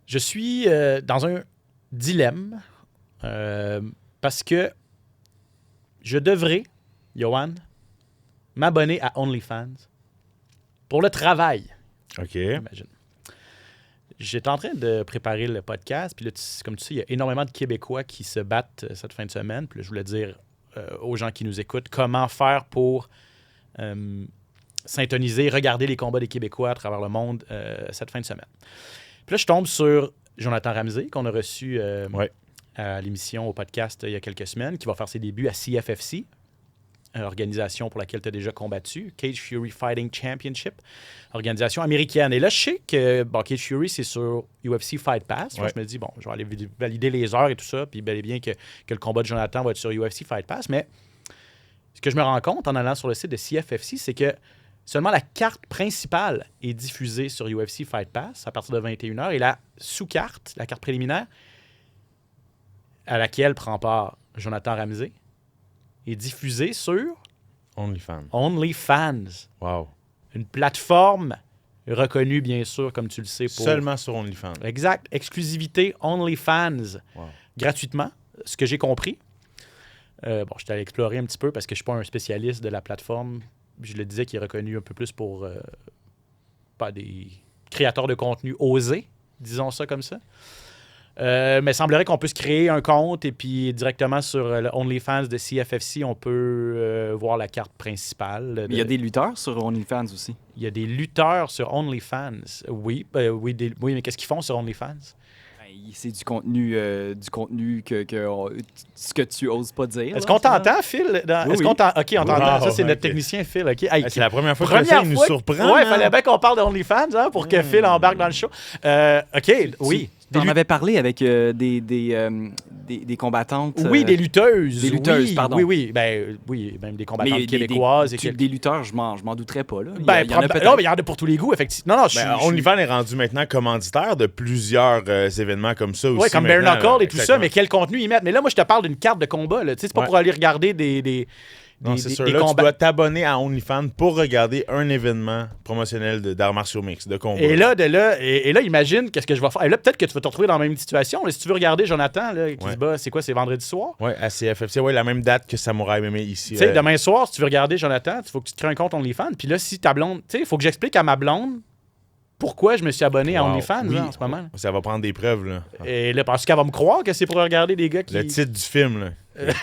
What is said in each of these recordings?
Je suis dans un dilemme parce que je devrais, Yoann, m'abonner à OnlyFans pour le travail. OK. Imagine. J'étais en train de préparer le podcast, puis là, comme tu sais, il y a énormément de Québécois qui se battent cette fin de semaine. Puis là, je voulais dire aux gens qui nous écoutent comment faire pour syntoniser, regarder les combats des Québécois à travers le monde cette fin de semaine. Puis là, je tombe sur Jonathan Ramsey, qu'on a reçu à l'émission, au podcast il y a quelques semaines, qui va faire ses débuts à CFFC, organisation pour laquelle tu as déjà combattu, Cage Fury Fighting Championship, organisation américaine. Et là, je sais que Cage Fury, c'est sur UFC Fight Pass. Moi, je me dis, bon, je vais aller valider les heures et tout ça, puis bel et bien que le combat de Jonathan va être sur UFC Fight Pass. Mais ce que je me rends compte en allant sur le site de CFFC, c'est que seulement la carte principale est diffusée sur UFC Fight Pass à partir de 21h et la sous-carte, la carte préliminaire, à laquelle prend part Jonathan Ramsey, est diffusée sur OnlyFans. Wow. Une plateforme reconnue, bien sûr, comme tu le sais. Seulement sur OnlyFans. Exact. Exclusivité OnlyFans. Wow. Gratuitement, ce que j'ai compris. Je suis allé explorer un petit peu parce que je ne suis pas un spécialiste de la plateforme. Je le disais qu'il est reconnu un peu plus pour pas des créateurs de contenu osés, disons ça comme ça. Mais il semblerait qu'on puisse créer un compte et puis directement sur le OnlyFans de CFFC, on peut voir la carte principale. Il y a des lutteurs sur OnlyFans aussi. Il y a des lutteurs sur OnlyFans. Oui, mais qu'est-ce qu'ils font sur OnlyFans? C'est du contenu ce que tu oses pas dire. Est-ce qu'on t'entend, Phil? Oui. Est-ce qu'on t'entend? OK, on t'entend. Ça, c'est notre okay. technicien, Phil. Okay. Hey, c'est la première fois que ça nous surprend. Oui, il fallait bien qu'on parle d'OnlyFans pour que Phil embarque dans le show. OK, oui. Tu en avais parlé avec des combattantes. Oui, des lutteuses. Des lutteuses, pardon. Oui, même des combattantes québécoises. Des lutteurs, je m'en douterais pas. Là. Il y en a pour tous les goûts, effectivement. Non, OnlyFans est rendu maintenant commanditaire de plusieurs événements comme ça aussi. Oui, comme Bare Knuckle et tout ça, mais quel contenu ils mettent? Mais là, moi, je te parle d'une carte de combat. C'est pas pour aller regarder c'est sûr. Là, tu dois t'abonner à OnlyFans pour regarder un événement promotionnel d'arts martiaux mix, de combat. Et là, imagine qu'est-ce que je vais faire. Et là, peut-être que tu vas te retrouver dans la même situation. Là, si tu veux regarder Jonathan là, qui se bat, c'est quoi? C'est vendredi soir? Oui, à CFFC. Oui, la même date que Samouraï MMA ici. Tu sais, demain soir, si tu veux regarder Jonathan, il faut que tu te crées un compte OnlyFans. Puis là, si ta blonde... Tu sais, il faut que j'explique à ma blonde pourquoi je me suis abonné à OnlyFans en ce moment. Ça va prendre des preuves. Là. Et là, parce qu'elle va me croire que c'est pour regarder des gars qui... Le titre du film, là.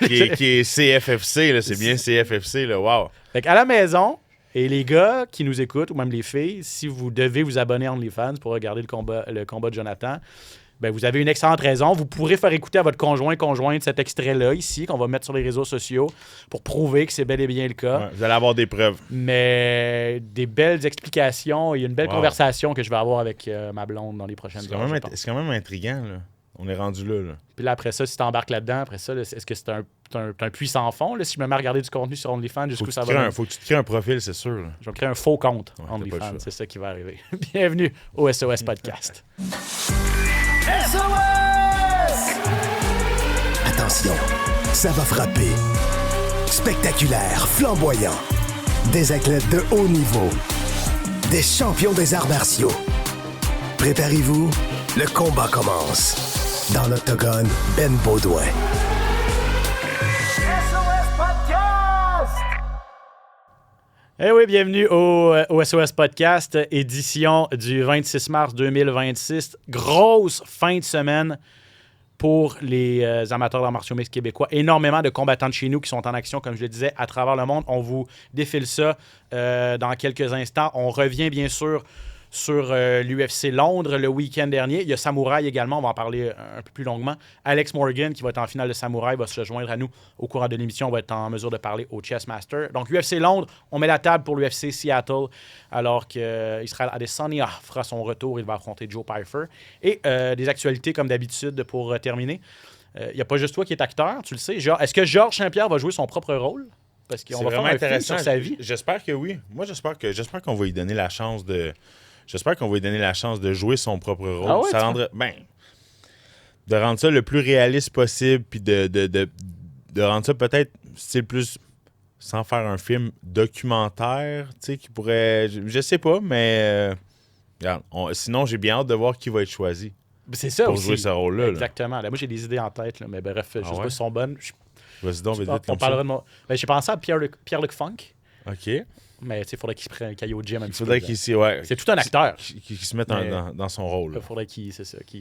qui est CFFC, là, c'est bien CFFC, là, wow. Fait qu'à la maison, et les gars qui nous écoutent, ou même les filles, si vous devez vous abonner à OnlyFans pour regarder le combat de Jonathan, ben vous avez une excellente raison. Vous pourrez faire écouter à votre conjointe cet extrait-là, ici, qu'on va mettre sur les réseaux sociaux pour prouver que c'est bel et bien le cas. Ouais, vous allez avoir des preuves. Mais des belles explications, il y a une belle conversation que je vais avoir avec ma blonde dans les prochaines heures. C'est quand même intriguant, là. On est rendu là. Puis là, après ça, si tu embarques là-dedans, après ça, là, est-ce que c'est un puits sans fond? Là, si je me mets à regarder du contenu sur OnlyFans, jusqu'où ça va? Faut que tu te crées un profil, c'est sûr. Là. Je vais créer un faux compte OnlyFans. C'est ça qui va arriver. Bienvenue au SOS Podcast. SOS! Attention, ça va frapper. Spectaculaire, flamboyant. Des athlètes de haut niveau. Des champions des arts martiaux. Préparez-vous, le combat commence. Dans l'octogone, Ben Baudouin. SOS Podcast! Eh oui, bienvenue au SOS Podcast, édition du 26 mars 2026. Grosse fin de semaine pour les amateurs d'arts martiaux mixtes québécois. Énormément de combattants de chez nous qui sont en action, comme je le disais, à travers le monde. On vous défile ça dans quelques instants. On revient bien sûr sur l'UFC Londres le week-end dernier. Il y a Samouraï également, on va en parler un peu plus longuement. Alex Morgan, qui va être en finale de Samouraï, va se joindre à nous au courant de l'émission. On va être en mesure de parler au Chess Master. Donc, UFC Londres, on met la table pour l'UFC Seattle, alors qu'Israël Adesanya fera son retour. Il va affronter Joe Pyfer. Et des actualités, comme d'habitude, pour terminer. Il n'y a pas juste toi qui es acteur, tu le sais. Est-ce que Georges Saint-Pierre va jouer son propre rôle? Parce qu'on va faire un film sur sa vie. J'espère que oui. Moi, j'espère qu'on va lui donner la chance de... J'espère qu'on va lui donner la chance de jouer son propre rôle. Ah ouais, ça rendrait, de rendre ça le plus réaliste possible, puis de rendre ça peut-être style plus, sans faire un film documentaire, tu sais, qui pourrait... Je sais pas, mais... sinon, j'ai bien hâte de voir qui va être choisi. C'est ça pour aussi. jouer ce rôle-là. Là. Exactement. Là, moi, j'ai des idées en tête, là, mais bref, je sais pas si elles sont bonnes. Vas-y donc, vite, On comme parlera ça. de moi. Ben, j'ai pensé à Pierre-Luc Funk, OK. mais il faudrait qu'il aille au gym un Il petit faudrait peu. qu'il ouais, C'est tout un acteur. qu'il se mette Mais- dans son rôle. Il là. faudrait qu'il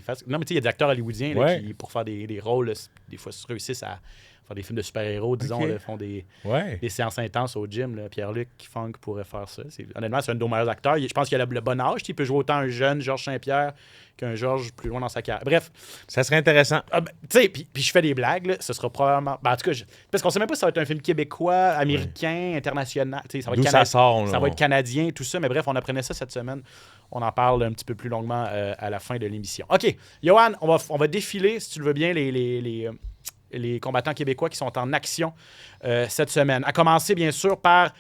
fasse. Non, mais tu sais, il y a des acteurs hollywoodiens là, Ouais. qui, pour faire des rôles, là, des fois, réussissent à faire des films de super-héros, disons, Ok. là, font des Ouais. séances intenses au gym. Là. Pierre-Luc Funk pourrait faire ça. Honnêtement, c'est un de nos meilleurs acteurs. Je pense qu'il a le bon âge. Il peut jouer autant un jeune Georges Saint-Pierre qu'un Georges plus loin dans sa carrière. Bref, Ça serait intéressant. tu sais, puis je fais des blagues. Là, ce sera probablement. Ben, en tout cas, parce qu'on sait même pas si ça va être un film québécois, américain, international. Tu sais, ça va être D'où ça sort? ça va être canadien, tout ça. Mais bref, on apprenait ça cette semaine. On en parle un petit peu plus longuement à la fin de l'émission. OK. Johan, on va défiler, si tu le veux bien, les combattants québécois qui sont en action cette semaine. À commencer, bien sûr, par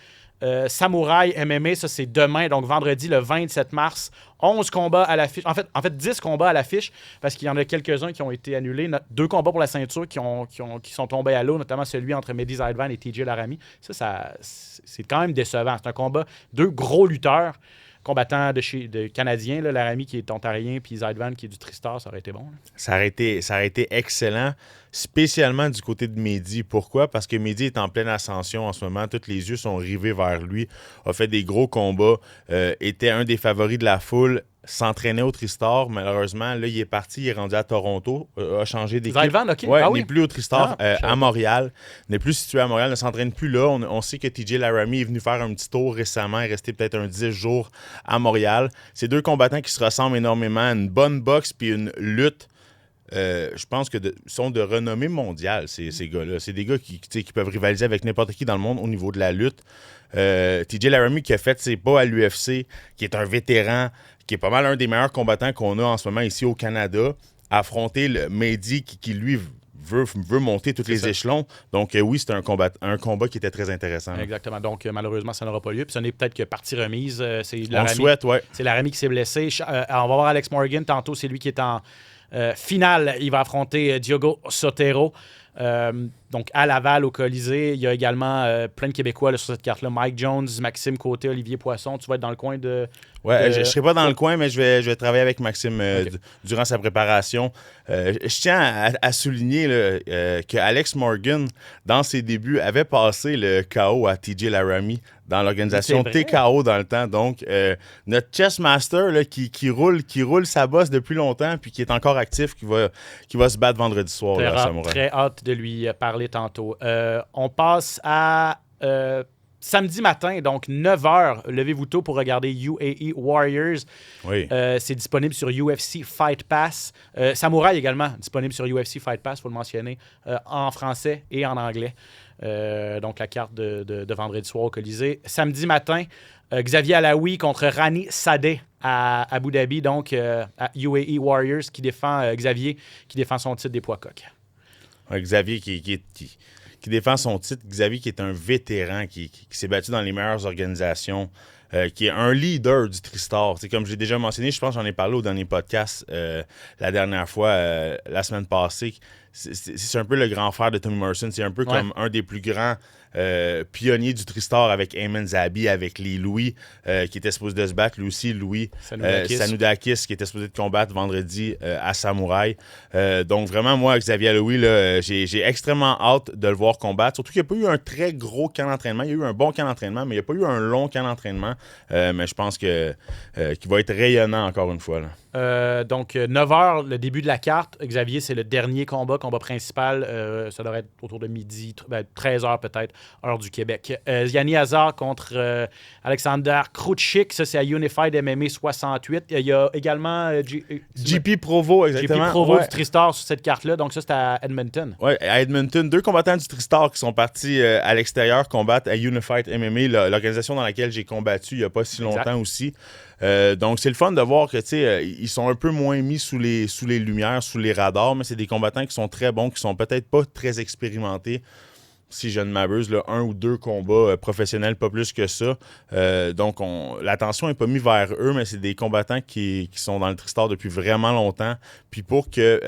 Samouraï MMA. Ça, c'est demain, donc vendredi, le 27 mars. 11 combats à l'affiche. En fait, 10 combats à l'affiche, parce qu'il y en a quelques-uns qui ont été annulés. 2 combats pour la ceinture qui sont tombés à l'eau, notamment celui entre Mehdi Zaidvan et TJ Laramie. Ça, c'est quand même décevant. C'est un combat. 2 gros lutteurs, combattants de Canadiens. Là, Laramie qui est ontarien, puis Zaidvan qui est du Tristar. Ça aurait été bon. Là. Ça aurait été excellent, spécialement du côté de Mehdi. Pourquoi? Parce que Mehdi est en pleine ascension en ce moment. Tous les yeux sont rivés vers lui. A fait des gros combats. Était un des favoris de la foule. S'entraînait au Tristar. Malheureusement, là, il est parti. Il est rendu à Toronto. A changé d'équipe. Zaidvan, OK. Ouais, Ah n'est oui. plus au Tristar, Ah, à Montréal. N'est plus situé à Montréal. Ne s'entraîne plus là. On sait que TJ Laramie est venu faire un petit tour récemment. Il est resté peut-être un 10 jours à Montréal. C'est 2 combattants qui se ressemblent énormément. Une bonne boxe puis une lutte. Je pense que sont de renommée mondiale, ces gars-là. C'est des gars qui peuvent rivaliser avec n'importe qui dans le monde au niveau de la lutte. TJ Laramie qui a fait ses pas à l'UFC, qui est un vétéran, qui est pas mal un des meilleurs combattants qu'on a en ce moment ici au Canada, a affronté le Mehdi qui lui, veut monter tous les ça. échelons. Donc oui, c'était un combat qui était très intéressant. Là. Exactement. Donc, malheureusement, ça n'aura pas lieu. Puis, ce n'est peut-être que partie remise. C'est On le Laramie. souhaite, ouais. C'est Laramie qui s'est blessé. On va voir Alex Morgan tantôt. C'est lui qui est en finale. Il va affronter Diogo Sotero. Donc, à Laval, au Colisée. Il y a également plein de Québécois là, sur cette carte-là. Mike Jones, Maxime Côté, Olivier Poisson. Tu vas être dans le coin de... Ouais, je ne serai pas dans le coin, mais je vais travailler avec Maxime Ok. durant sa préparation. Je tiens à souligner là, que Alex Morgan, dans ses débuts, avait passé le KO à TJ Laramie dans l'organisation C'est vrai. TKO dans le temps. Donc, notre chess master là, qui roule sa bosse depuis longtemps puis qui est encore actif, qui va se battre vendredi soir là, à Samouraï. Très hâte de lui parler tantôt. On passe à samedi matin, donc 9h. Levez-vous tôt pour regarder UAE Warriors. Oui. C'est disponible sur UFC Fight Pass. Samouraï également, disponible sur UFC Fight Pass, il faut le mentionner, en français et en anglais. Donc la carte de vendredi soir au Colisée. Samedi matin, Xavier Alaoui contre Rani Sadeh à Abu Dhabi, donc à UAE Warriors, Xavier qui défend son titre des poids coqs. Ouais, Xavier qui défend son titre. Xavier qui est un vétéran, qui s'est battu dans les meilleures organisations, qui est un leader du Tristar. C'est comme j'ai déjà mentionné, je pense que j'en ai parlé au dernier podcast la dernière fois, la semaine passée. C'est un peu le grand frère de Tommy Morrison. C'est un peu comme un des plus grands pionniers du Tristar avec Ayman Zabi, avec les Louis, qui était supposé de se battre. Lui aussi, Louis Sanoudakis, qui était supposé de combattre vendredi à Samouraï. Donc vraiment, moi, Xavier Louis, j'ai extrêmement hâte de le voir combattre. Surtout qu'il n'y a pas eu un très gros camp d'entraînement. Il y a eu un bon camp d'entraînement, mais il n'y a pas eu un long camp d'entraînement. Mais je pense qu'il va être rayonnant encore une fois. Là. Donc, 9h, le début de la carte. Xavier, c'est le dernier combat principal. Ça devrait être autour de midi, 13h peut-être, heure du Québec. Yanni Hazard contre Alexander Krutchik. Ça, c'est à Unified MMA 68. Il y a également JP Provo, exactement. JP Provo du Tristar sur cette carte-là. Donc, ça, c'est à Edmonton. Oui, à Edmonton. 2 combattants du Tristar qui sont partis à l'extérieur combattre à Unified MMA, l'organisation dans laquelle j'ai combattu il n'y a pas si longtemps aussi. Donc, c'est le fun de voir que, ils sont un peu moins mis sous les lumières, sous les radars, mais c'est des combattants qui sont très bons, qui sont peut-être pas très expérimentés. Si je ne m'abuse, 1 ou 2 combats professionnels, pas plus que ça. Donc, l'attention n'est pas mise vers eux, mais c'est des combattants qui sont dans le Tristar depuis vraiment longtemps. Puis pour que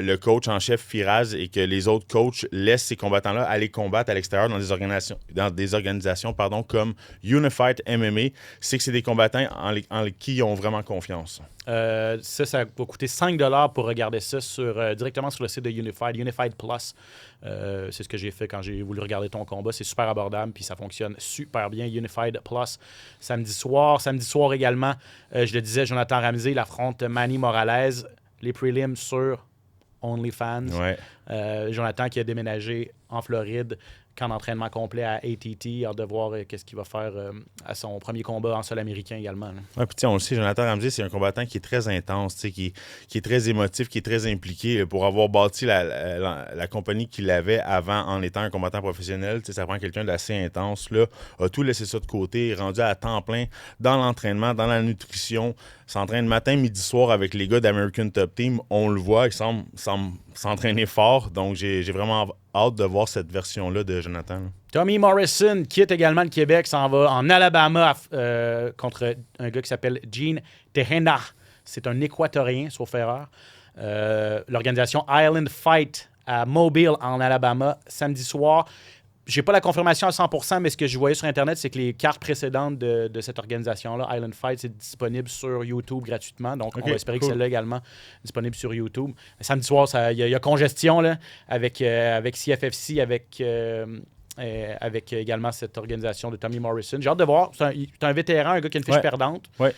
le coach en chef Firaz et que les autres coachs laissent ces combattants-là aller combattre à l'extérieur dans des organisations comme Unified MMA, c'est que c'est des combattants en qui ils ont vraiment confiance. Ça va coûter 5$ pour regarder ça directement sur le site de Unified Plus. C'est ce que j'ai fait quand j'ai voulu regarder ton combat. C'est super abordable, puis ça fonctionne super bien. Unified Plus, samedi soir. Samedi soir également, je le disais, Jonathan Ramsey, il affronte Manny Morales. Les prelims sur OnlyFans. Ouais. Jonathan qui a déménagé en Floride, camp d'entraînement complet à ATT. Hâte de voir qu'est-ce qu'il va faire à son premier combat en sol américain également. Ouais, puis on le sait, Jonathan Ramsey, c'est un combattant qui est très intense, qui est très émotif, qui est très impliqué. Pour avoir bâti la compagnie qu'il avait avant en étant un combattant professionnel, ça prend quelqu'un d'assez intense. Là, a tout laissé ça de côté, rendu à temps plein dans l'entraînement, dans la nutrition, s'entraîne matin, midi, soir avec les gars d'American Top Team. On le voit, il semble s'entraîner fort. Donc, j'ai vraiment hâte de voir cette version-là de Jonathan. Là. Tommy Morrison quitte également le Québec, s'en va en Alabama contre un gars qui s'appelle Gene Tejena. C'est un Équatorien, sauf erreur. L'organisation Island Fight à Mobile, en Alabama, samedi soir. J'ai pas la confirmation à 100%, mais ce que je voyais sur Internet, c'est que les cartes précédentes de cette organisation-là, Island Fight, c'est disponible sur YouTube gratuitement. Donc, on va espérer que celle-là également disponible sur YouTube. Samedi soir, il y a congestion là, avec CFFC, avec également cette organisation de Tommy Morrison. J'ai hâte de voir. C'est un vétéran, un gars qui a une fiche perdante. Ouais.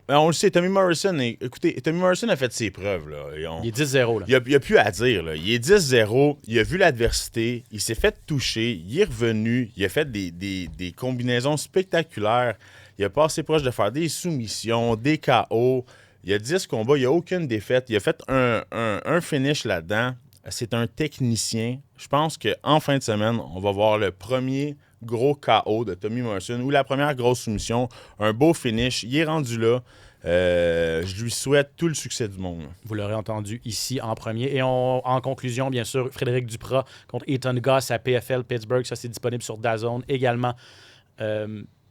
On le sait, Tommy Morrison, écoutez, Tommy Morrison a fait ses preuves. Là. Il est 10-0. Là. Il n'y a plus à dire. Là. Il est 10-0, il a vu l'adversité, il s'est fait toucher, il est revenu, il a fait des combinaisons spectaculaires, il a passé proche de faire des soumissions, des KO, il a 10 combats, il n'y a aucune défaite, il a fait un finish là-dedans. C'est un technicien. Je pense qu'en fin de semaine, on va voir le premier gros KO de Tommy Morrison ou la première grosse soumission. Un beau finish. Il est rendu là. Je lui souhaite tout le succès du monde. Vous l'aurez entendu ici en premier. Et en conclusion, bien sûr, Frédéric Duprat contre Ethan Goss à PFL Pittsburgh. Ça, c'est disponible sur DAZN. Également,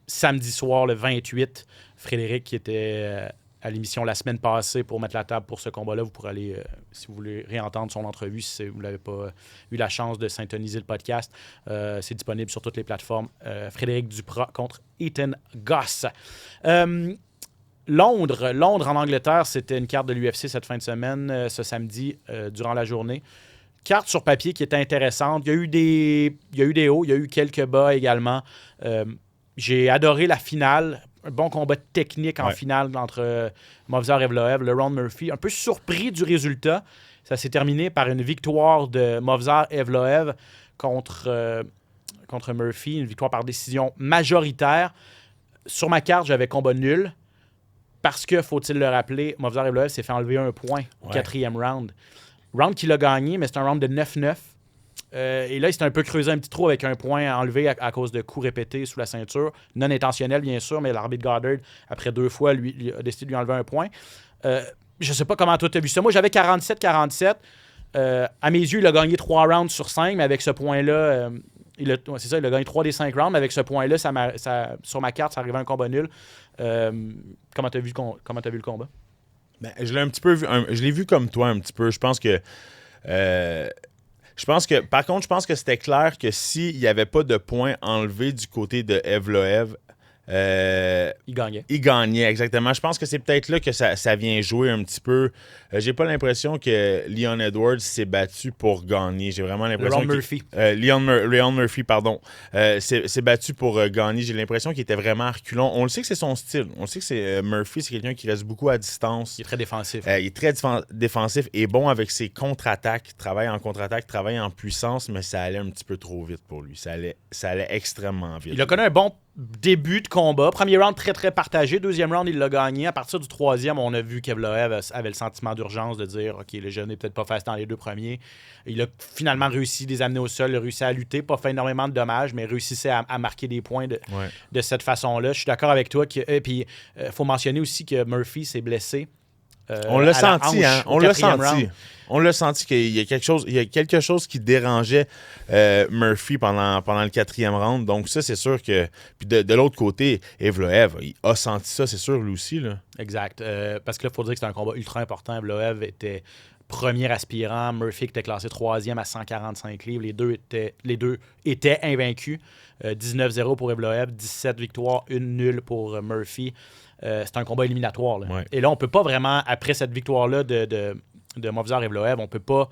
samedi soir, le 28, Frédéric qui était à l'émission la semaine passée pour mettre la table pour ce combat-là. Vous pourrez aller, si vous voulez réentendre son entrevue, si vous n'avez pas eu la chance de syntoniser le podcast. C'est disponible sur toutes les plateformes. Frédéric Duprat contre Ethan Goss. Londres en Angleterre, c'était une carte de l'UFC cette fin de semaine, ce samedi, durant la journée. Carte sur papier qui était intéressante. Il y a eu des hauts, il y a eu quelques bas également. J'ai adoré la finale. Un bon combat technique en finale entre Movsar Evloev, le round Murphy. Un peu surpris du résultat. Ça s'est terminé par une victoire de Movsar Evloev contre Murphy. Une victoire par décision majoritaire. Sur ma carte, j'avais combat nul. Parce que, faut-il le rappeler, Movsar Evloev s'est fait enlever un point au 4e round. Round qu'il a gagné, mais c'est un round de 9-9. Et là, il s'est un peu creusé un petit trou avec un point enlevé à cause de coups répétés sous la ceinture. Non intentionnel, bien sûr, mais l'arbitre Goddard, après 2 fois, lui a décidé de lui enlever un point. Je sais pas comment toi tu as vu ça. Moi, j'avais 47-47. À mes yeux, il a gagné 3 rounds sur 5, mais avec ce point-là, il a gagné 3 des 5 rounds, mais avec ce point-là, sur ma carte, ça arrivait à un combat nul. Comment tu as vu le combat? Ben, je l'ai un petit peu vu. Je l'ai vu comme toi un petit peu. Je pense que par contre, je pense que c'était clair que s'il n'y avait pas de points enlevés du côté de Evloev, il gagnait. Il gagnait, exactement. Je pense que c'est peut-être là que ça vient jouer un petit peu. J'ai pas l'impression que Leon Edwards s'est battu pour gagner. J'ai vraiment l'impression Leon Murphy, pardon, s'est battu pour gagner. J'ai l'impression qu'il était vraiment à reculons. On le sait que c'est son style. On le sait que c'est Murphy, c'est quelqu'un qui reste beaucoup à distance. Il est très défensif. Il est très défensif et bon avec ses contre-attaques. Travaille en contre-attaque, travaille en puissance, mais ça allait un petit peu trop vite pour lui. Ça allait extrêmement vite. Il a connu un bon début de combat. Premier round très, très partagé. Deuxième round, il l'a gagné. À partir du troisième, on a vu qu'Evloev avait le sentiment d'urgence de dire « OK, le jeune n'est peut-être pas fait dans les 2 premiers. » Il a finalement réussi à les amener au sol, il a réussi à lutter, pas fait énormément de dommages, mais réussissait à marquer des points de cette façon-là. Je suis d'accord avec toi. Puis, faut mentionner aussi que Murphy s'est blessé. On l'a senti, hein? On l'a senti qu'il y a quelque chose qui dérangeait Murphy pendant le 4e round. Donc ça, c'est sûr que... Puis de l'autre côté, Evloev, il a senti ça, c'est sûr, lui aussi. Là. Exact. Parce que là, il faut dire que c'était un combat ultra important. Evloev était premier aspirant. Murphy était classé 3e à 145 livres. Les deux étaient invaincus. 19-0 pour Evloev, 17 victoires, 1 nulle pour Murphy. c'est un combat éliminatoire. Là. Ouais. Et là, on peut pas vraiment, après cette victoire-là de Movsar Evloev, on peut pas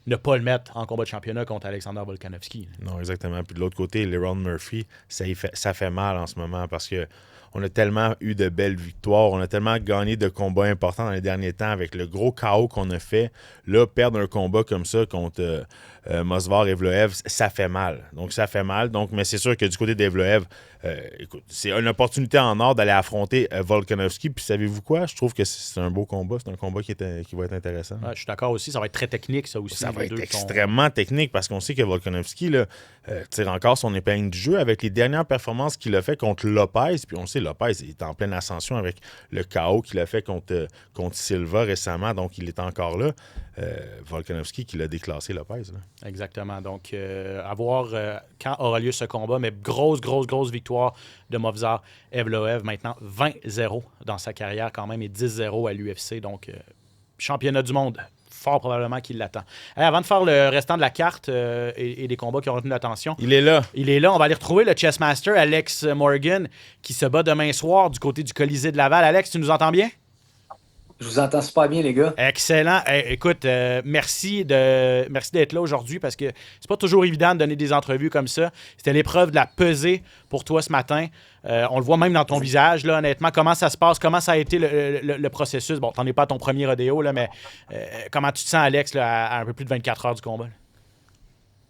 ne pas le mettre en combat de championnat contre Alexander Volkanovski. Non, exactement. Puis de l'autre côté, Lerone Murphy, ça fait mal en ce moment parce que on a tellement eu de belles victoires, on a tellement gagné de combats importants dans les derniers temps avec le gros chaos qu'on a fait. Là, perdre un combat comme ça contre Movsar Evloev, ça fait mal. Donc, ça fait mal. Donc, mais c'est sûr que du côté d'Evloev, écoute, c'est une opportunité en or d'aller affronter Volkanovski. Puis savez-vous quoi? Je trouve que c'est un beau combat. C'est un combat qui va être intéressant. Ouais, je suis d'accord aussi. Ça va être très technique, ça aussi. Ça va être extrêmement technique parce qu'on sait que Volkanovski là, tire encore son épingle du jeu avec les dernières performances qu'il a fait contre Lopez. Puis on sait, Lopez est en pleine ascension avec le chaos qu'il a fait contre Silva récemment. Donc, il est encore là. Volkanovski qui l'a déclassé Lopez. Là. Exactement. Donc, à voir quand aura lieu ce combat. Mais grosse victoire de Movsar Evloev. Maintenant, 20-0 dans sa carrière quand même et 10-0 à l'UFC. Donc, championnat du monde. Fort probablement qu'il l'attend. Avant de faire le restant de la carte et des combats qui ont retenu l'attention. Il est là. On va aller retrouver le chessmaster Alex Morgan qui se bat demain soir du côté du Colisée de Laval. Alex, tu nous entends bien? Je vous entends super bien, les gars. Excellent. Écoute, merci d'être là aujourd'hui parce que c'est pas toujours évident de donner des entrevues comme ça. C'était l'épreuve de la pesée pour toi ce matin. On le voit même dans ton visage, là, honnêtement. Comment ça se passe? Comment ça a été le processus? Bon, t'en es pas à ton premier rodéo, là, mais comment tu te sens, Alex, là, à un peu plus de 24 heures du combat?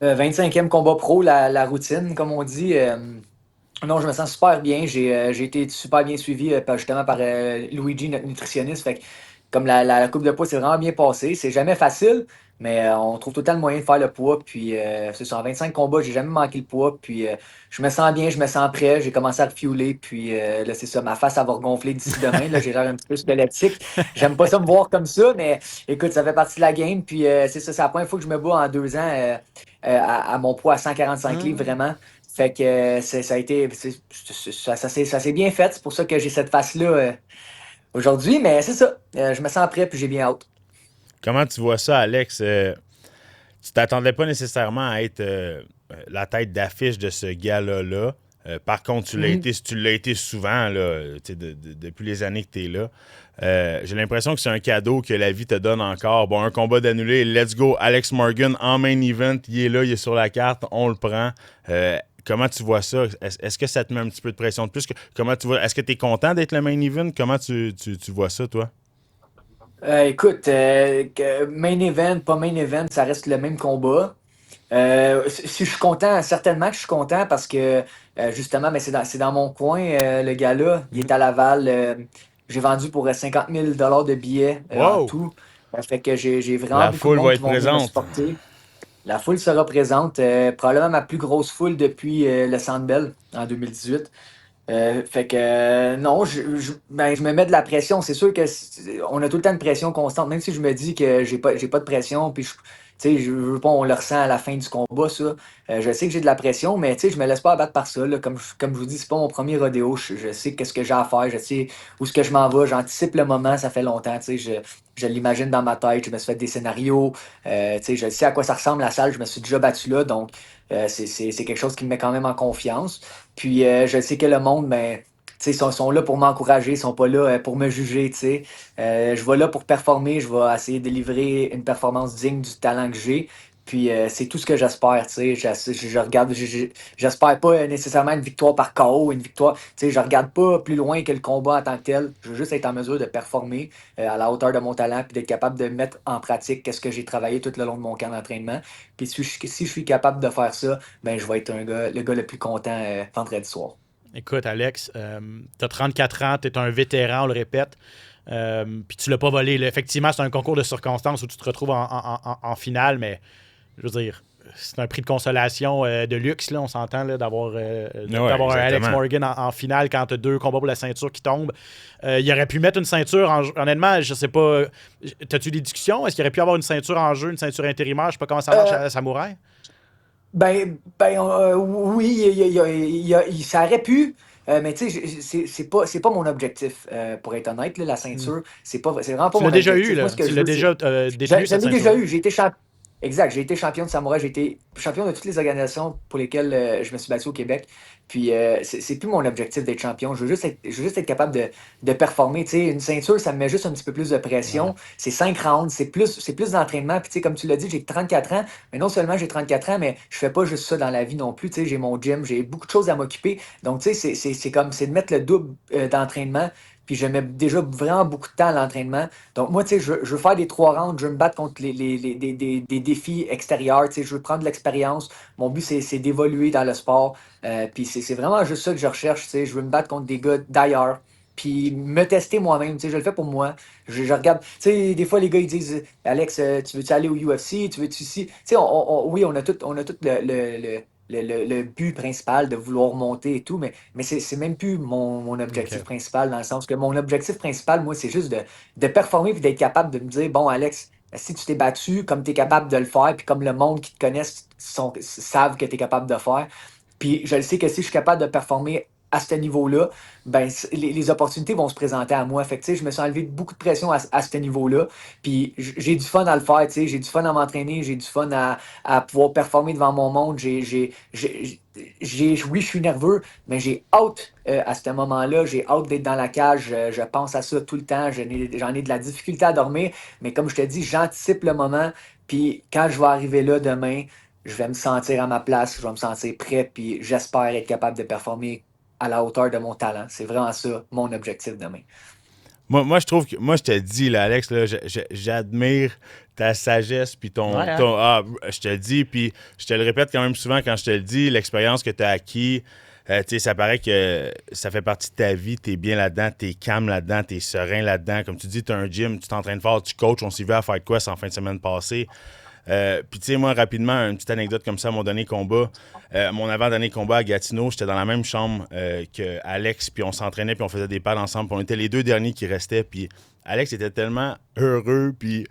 25e combat pro, la routine, comme on dit. Non, je me sens super bien. J'ai été super bien suivi justement par Luigi, notre nutritionniste. Fait que, comme la coupe de poids s'est vraiment bien passée. C'est jamais facile, mais on trouve tout le temps le moyen de faire le poids. Puis c'est ça, en 25 combats, j'ai jamais manqué le poids. Puis je me sens bien, je me sens prêt. J'ai commencé à refueler. Puis là, c'est ça, ma face, elle va regonfler d'ici demain. Là, j'ai l'air un petit peu squelettique. J'aime pas ça me voir comme ça, mais écoute, ça fait partie de la game. Puis c'est ça, c'est la première fois que je me bats en 2 ans à mon poids à 145 livres, vraiment. Fait que ça s'est bien fait. C'est pour ça que j'ai cette face-là aujourd'hui. Mais c'est ça. Je me sens prêt puis j'ai bien hâte. Comment tu vois ça, Alex? Tu t'attendais pas nécessairement à être la tête d'affiche de ce gala-là. Par contre, tu l'as été souvent là, depuis les années que tu es là. J'ai l'impression que c'est un cadeau que la vie te donne encore. Bon, un combat d'annulé, let's go. Alex Morgan en main event, il est là, il est sur la carte, on le prend. Comment tu vois ça? Est-ce que ça te met un petit peu de pression de plus? Comment tu vois? Est-ce que tu es content d'être le main event? Comment tu vois ça, toi? Écoute, main event, pas main event, ça reste le même combat. Si je suis content, certainement que je suis content parce que justement, mais c'est dans mon coin, le gars-là. Il est à Laval. J'ai vendu pour 50 000 $ de billets en tout. Fait que j'ai vraiment la beaucoup foule de monde va qui être vont venir me présente. supporter. La foule sera présente. Probablement ma plus grosse foule depuis le Centre Bell en 2018. Fait que non, je me mets de la pression. C'est sûr que on a tout le temps une pression constante, même si je me dis que j'ai pas de pression, puis je veux pas, on le ressent à la fin du combat, ça. Je sais que j'ai de la pression, mais je me laisse pas abattre par ça. Là. Comme je vous dis, c'est pas mon premier rodéo. Je sais qu'est-ce que j'ai à faire, je sais où ce que je m'en vais, j'anticipe le moment, ça fait longtemps. Je l'imagine dans ma tête, je me suis fait des scénarios, je sais à quoi ça ressemble la salle, je me suis déjà battu là, donc c'est quelque chose qui me met quand même en confiance. Puis je sais que le monde, ben, sont là pour m'encourager, ils sont pas là pour me juger. Je vais là pour performer, je vais essayer de livrer une performance digne du talent que j'ai. Puis c'est tout ce que j'espère. Je regarde, j'espère pas nécessairement une victoire par KO, une victoire. Je regarde pas plus loin que le combat en tant que tel. Je veux juste être en mesure de performer à la hauteur de mon talent puis d'être capable de mettre en pratique ce que j'ai travaillé tout le long de mon camp d'entraînement. Puis si je suis capable de faire ça, ben je vais être le gars le plus content vendredi soir. Écoute, Alex, tu as 34 ans, tu es un vétéran, on le répète, puis tu l'as pas volé. Là, effectivement, c'est un concours de circonstances où tu te retrouves en finale, mais je veux dire, c'est un prix de consolation de luxe, là, on s'entend là, d'avoir un Alex Morgan en finale quand tu as 2 combats pour la ceinture qui tombent. Il aurait pu mettre une ceinture, honnêtement, je sais pas, t'as-tu des discussions? Est-ce qu'il aurait pu avoir une ceinture en jeu, une ceinture intérimaire? Je sais pas comment ça marche à Samouraï. Ça aurait pu, mais tu sais, c'est pas mon objectif, pour être honnête, là, la ceinture, c'est vraiment pas tu mon l'as déjà objectif. eu, là. Moi, ce que tu je l'as veux, déjà détenu, cette j'en ai déjà ceinture. eu, j'ai été champion. Exact. J'ai été champion de samouraï, j'ai été champion de toutes les organisations pour lesquelles je me suis battu au Québec. Puis c'est plus mon objectif d'être champion. Je veux juste être capable de performer. Tu sais, une ceinture, ça me met juste un petit peu plus de Ouais. pression. C'est 5 rounds, c'est plus d'entraînement. Puis tu sais, comme tu l'as dit, j'ai 34 ans. Mais non seulement j'ai 34 ans, mais je fais pas juste ça dans la vie non plus. Tu sais, j'ai mon gym, j'ai beaucoup de choses à m'occuper. Donc tu sais, c'est de mettre le double d'entraînement. Puis je mets déjà vraiment beaucoup de temps à l'entraînement. Donc, moi, tu sais, je veux faire des 3 rounds, je veux me battre contre des défis extérieurs, tu sais, je veux prendre de l'expérience. Mon but, c'est d'évoluer dans le sport. Puis c'est vraiment juste ça que je recherche, tu sais. Je veux me battre contre des gars d'ailleurs. Puis me tester moi-même, tu sais, je le fais pour moi. Je regarde, tu sais, des fois, les gars, ils disent, Alex, tu veux-tu aller au UFC? Tu veux-tu ici? Tu sais, oui, on a tout le but principal de vouloir monter et tout, mais c'est même plus mon objectif OK. principal, dans le sens que mon objectif principal, moi, c'est juste de performer puis d'être capable de me dire, bon, Alex, si tu t'es battu, comme tu es capable de le faire, puis comme le monde qui te connaisse savent que tu es capable de faire, puis je le sais que si je suis capable de performer à ce niveau-là, ben, les opportunités vont se présenter à moi. Fait que, tu sais, je me suis enlevé beaucoup de pression à ce niveau-là. Puis j'ai du fun à le faire, tu sais, j'ai du fun à m'entraîner, j'ai du fun à pouvoir performer devant mon monde. Oui, je suis nerveux, mais j'ai hâte à ce moment-là. J'ai hâte d'être dans la cage. Je pense à ça tout le temps. J'en ai de la difficulté à dormir, mais comme je te dis, j'anticipe le moment. Puis quand je vais arriver là demain, je vais me sentir à ma place, je vais me sentir prêt, puis j'espère être capable de performer à la hauteur de mon talent. C'est vraiment ça, mon objectif demain. Moi, je trouve que. Moi, je te dis, là, Alex, là, j'admire ta sagesse, puis Ouais, hein? je te le dis, puis je te le répète quand même souvent quand je te le dis, l'expérience que tu as acquis, tu sais, ça paraît que ça fait partie de ta vie, tu es bien là-dedans, tu es calme là-dedans, tu es serein là-dedans. Comme tu dis, tu as un gym, tu t'entraînes fort, tu coaches, on s'y vu à Fight Quest en fin de semaine passée. Puis, tu sais, moi, rapidement, une petite anecdote comme ça, mon dernier combat, mon avant-dernier combat à Gatineau, j'étais dans la même chambre que Alex, puis on s'entraînait, puis on faisait des pads ensemble, puis on était les deux derniers qui restaient, puis Alex était tellement heureux, puis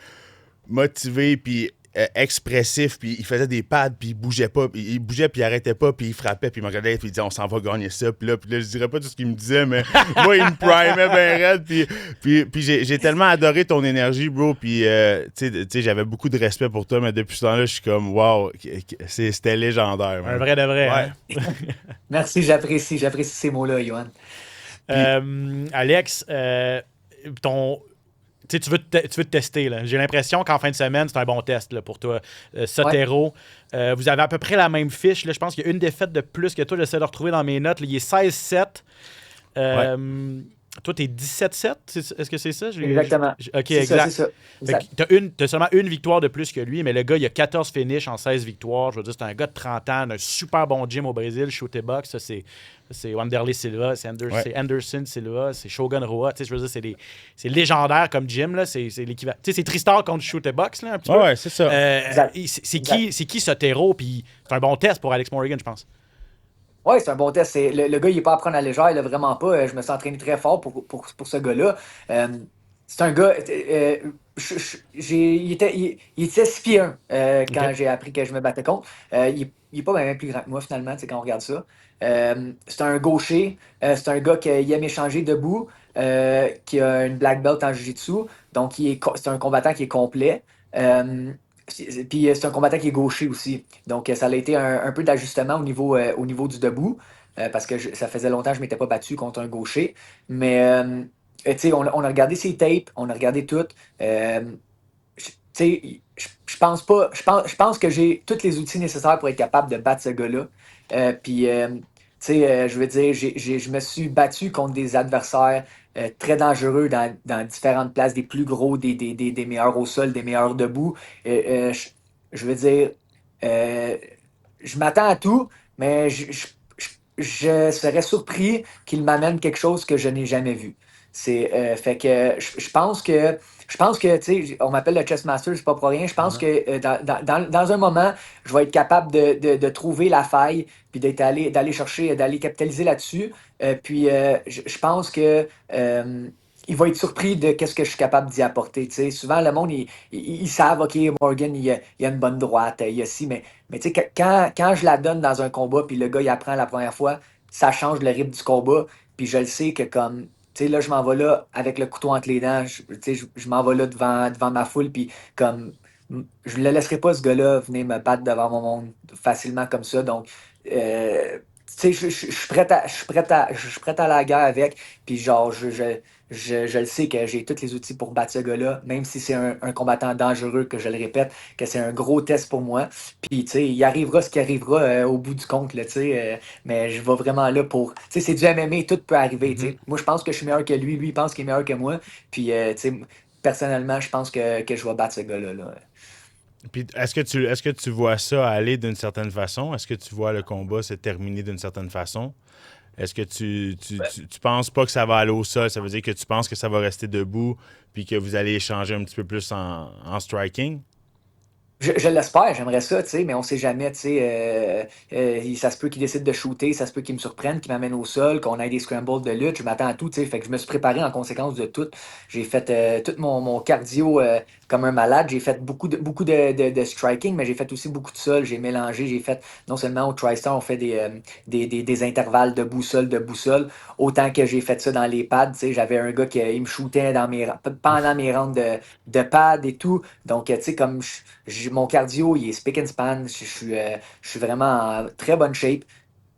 motivé, puis expressif, puis il faisait des pads, puis il bougeait pas, puis il bougeait, puis il arrêtait pas, puis il frappait, puis il me regardait, puis il disait on s'en va gagner ça, puis là je dirais pas tout ce qu'il me disait, mais moi il me primait bien raide, puis j'ai tellement adoré ton énergie, bro, puis tu sais, j'avais beaucoup de respect pour toi, mais depuis ce temps-là, je suis comme wow, c'était légendaire, Un man. vrai de vrai, Ouais. hein? Merci, j'apprécie ces mots-là, Johan. Alex, tu sais, tu veux te tester, là. J'ai l'impression qu'en fin de semaine, c'est un bon test là, pour toi. Sotero, vous avez à peu près la même fiche. Là. Je pense qu'il y a une défaite de plus que toi. J'essaie de retrouver dans mes notes. Là. Il est 16-7. Toi, t'es 17-7. Est-ce que c'est ça? Exactement. OK, C'est ça, exact. c'est ça. Fait Exact. que t'as seulement une victoire de plus que lui, mais le gars, il a 14 finishes en 16 victoires. Je veux dire, c'est un gars de 30 ans, un super bon gym au Brésil, Shoot Box. Ça, c'est Wanderlei Silva, c'est Anderson Silva, c'est Shogun Rua. Tu sais, je veux dire, c'est légendaire comme gym. Là. C'est l'équivalent. Tu sais, c'est Tristar contre Shoot Box, là, un petit peu. Ouais, c'est ça. Exact. C'est qui Sotero? Puis c'est un bon test pour Alex Morgan, je pense. Oui, c'est un bon test. Le gars, il n'est pas à prendre à la légère, là, vraiment pas. Je me suis entraîné très fort pour ce gars-là. Euh, c'est un gars. Il était 6 pieds 1 quand OK. j'ai appris que je me battais contre. Il est pas même plus grand que moi, finalement, tu sais, quand on regarde ça. C'est un gaucher. C'est un gars qui aime échanger debout, qui a une black belt en jiu-jitsu. Donc, c'est un combattant qui est complet. Euh, Puis c'est un combattant qui est gaucher aussi. Donc ça a été un peu d'ajustement au niveau du debout. Parce que ça faisait longtemps que je ne m'étais pas battu contre un gaucher. Mais tu sais, on a regardé ses tapes, on a regardé tout. Tu sais, je pense pas. Je pense que j'ai tous les outils nécessaires pour être capable de battre ce gars-là. Puis tu sais, je veux dire, je me suis battu contre des adversaires très dangereux dans différentes places, des plus gros, des meilleurs au sol, des meilleurs debout. Je veux dire, euh, je m'attends à tout, mais je serais surpris qu'il m'amène quelque chose que je n'ai jamais vu. Fait que je pense que, tu sais, on m'appelle le chess master, c'est pas pour rien. Je pense que dans un moment, je vais être capable de trouver la faille, puis d'aller chercher, d'aller capitaliser là-dessus. Puis je pense que il va être surpris de qu'est-ce que je suis capable d'y apporter. Tu sais. Souvent, le monde, ils savent, OK, Morgan, il a une bonne droite, il a ci, mais tu sais, quand je la donne dans un combat, puis le gars, il apprend la première fois, ça change le rythme du combat. Puis je le sais que comme, tu sais, là, je m'en vais là avec le couteau entre les dents, tu sais, je m'en vais là devant ma foule, puis comme, je ne le laisserai pas, ce gars-là, venir me battre devant mon monde facilement comme ça. Donc, tu sais, je suis prêt je suis prêt à la guerre avec. Puis genre, je le sais que j'ai tous les outils pour battre ce gars-là, même si c'est un combattant dangereux, que je le répète, que c'est un gros test pour moi. Puis, tu sais, il arrivera ce qui arrivera au bout du compte, là, tu sais. Mais je vais vraiment là pour... Tu sais, c'est du MMA, tout peut arriver, tu sais. Moi, je pense que je suis meilleur que lui, lui, il pense qu'il est meilleur que moi. Puis, tu sais, personnellement, je pense que je vais battre ce gars-là, là. Puis est-ce que tu vois ça aller d'une certaine façon? Est-ce que tu vois le combat se terminer d'une certaine façon? Est-ce que tu penses pas que ça va aller au sol? Ça veut dire que tu penses que ça va rester debout puis que vous allez échanger un petit peu plus en striking? Je l'espère, j'aimerais ça, tu sais, mais on sait jamais, tu sais. Ça se peut qu'il décide de shooter, ça se peut qu'il me surprenne, qu'il m'amène au sol, qu'on ait des scrambles de lutte. Je m'attends à tout, tu sais. Fait que je me suis préparé en conséquence de tout. J'ai fait tout mon cardio comme un malade. J'ai fait beaucoup de striking, mais j'ai fait aussi beaucoup de sol. J'ai mélangé, j'ai fait, non seulement au TriStar, on fait des intervalles de boussole, autant que j'ai fait ça dans les pads, tu sais. J'avais un gars qui il me shootait pendant mes rounds de pads et tout. Donc, tu sais, comme mon cardio, il est spick and span. Je suis vraiment en très bonne shape.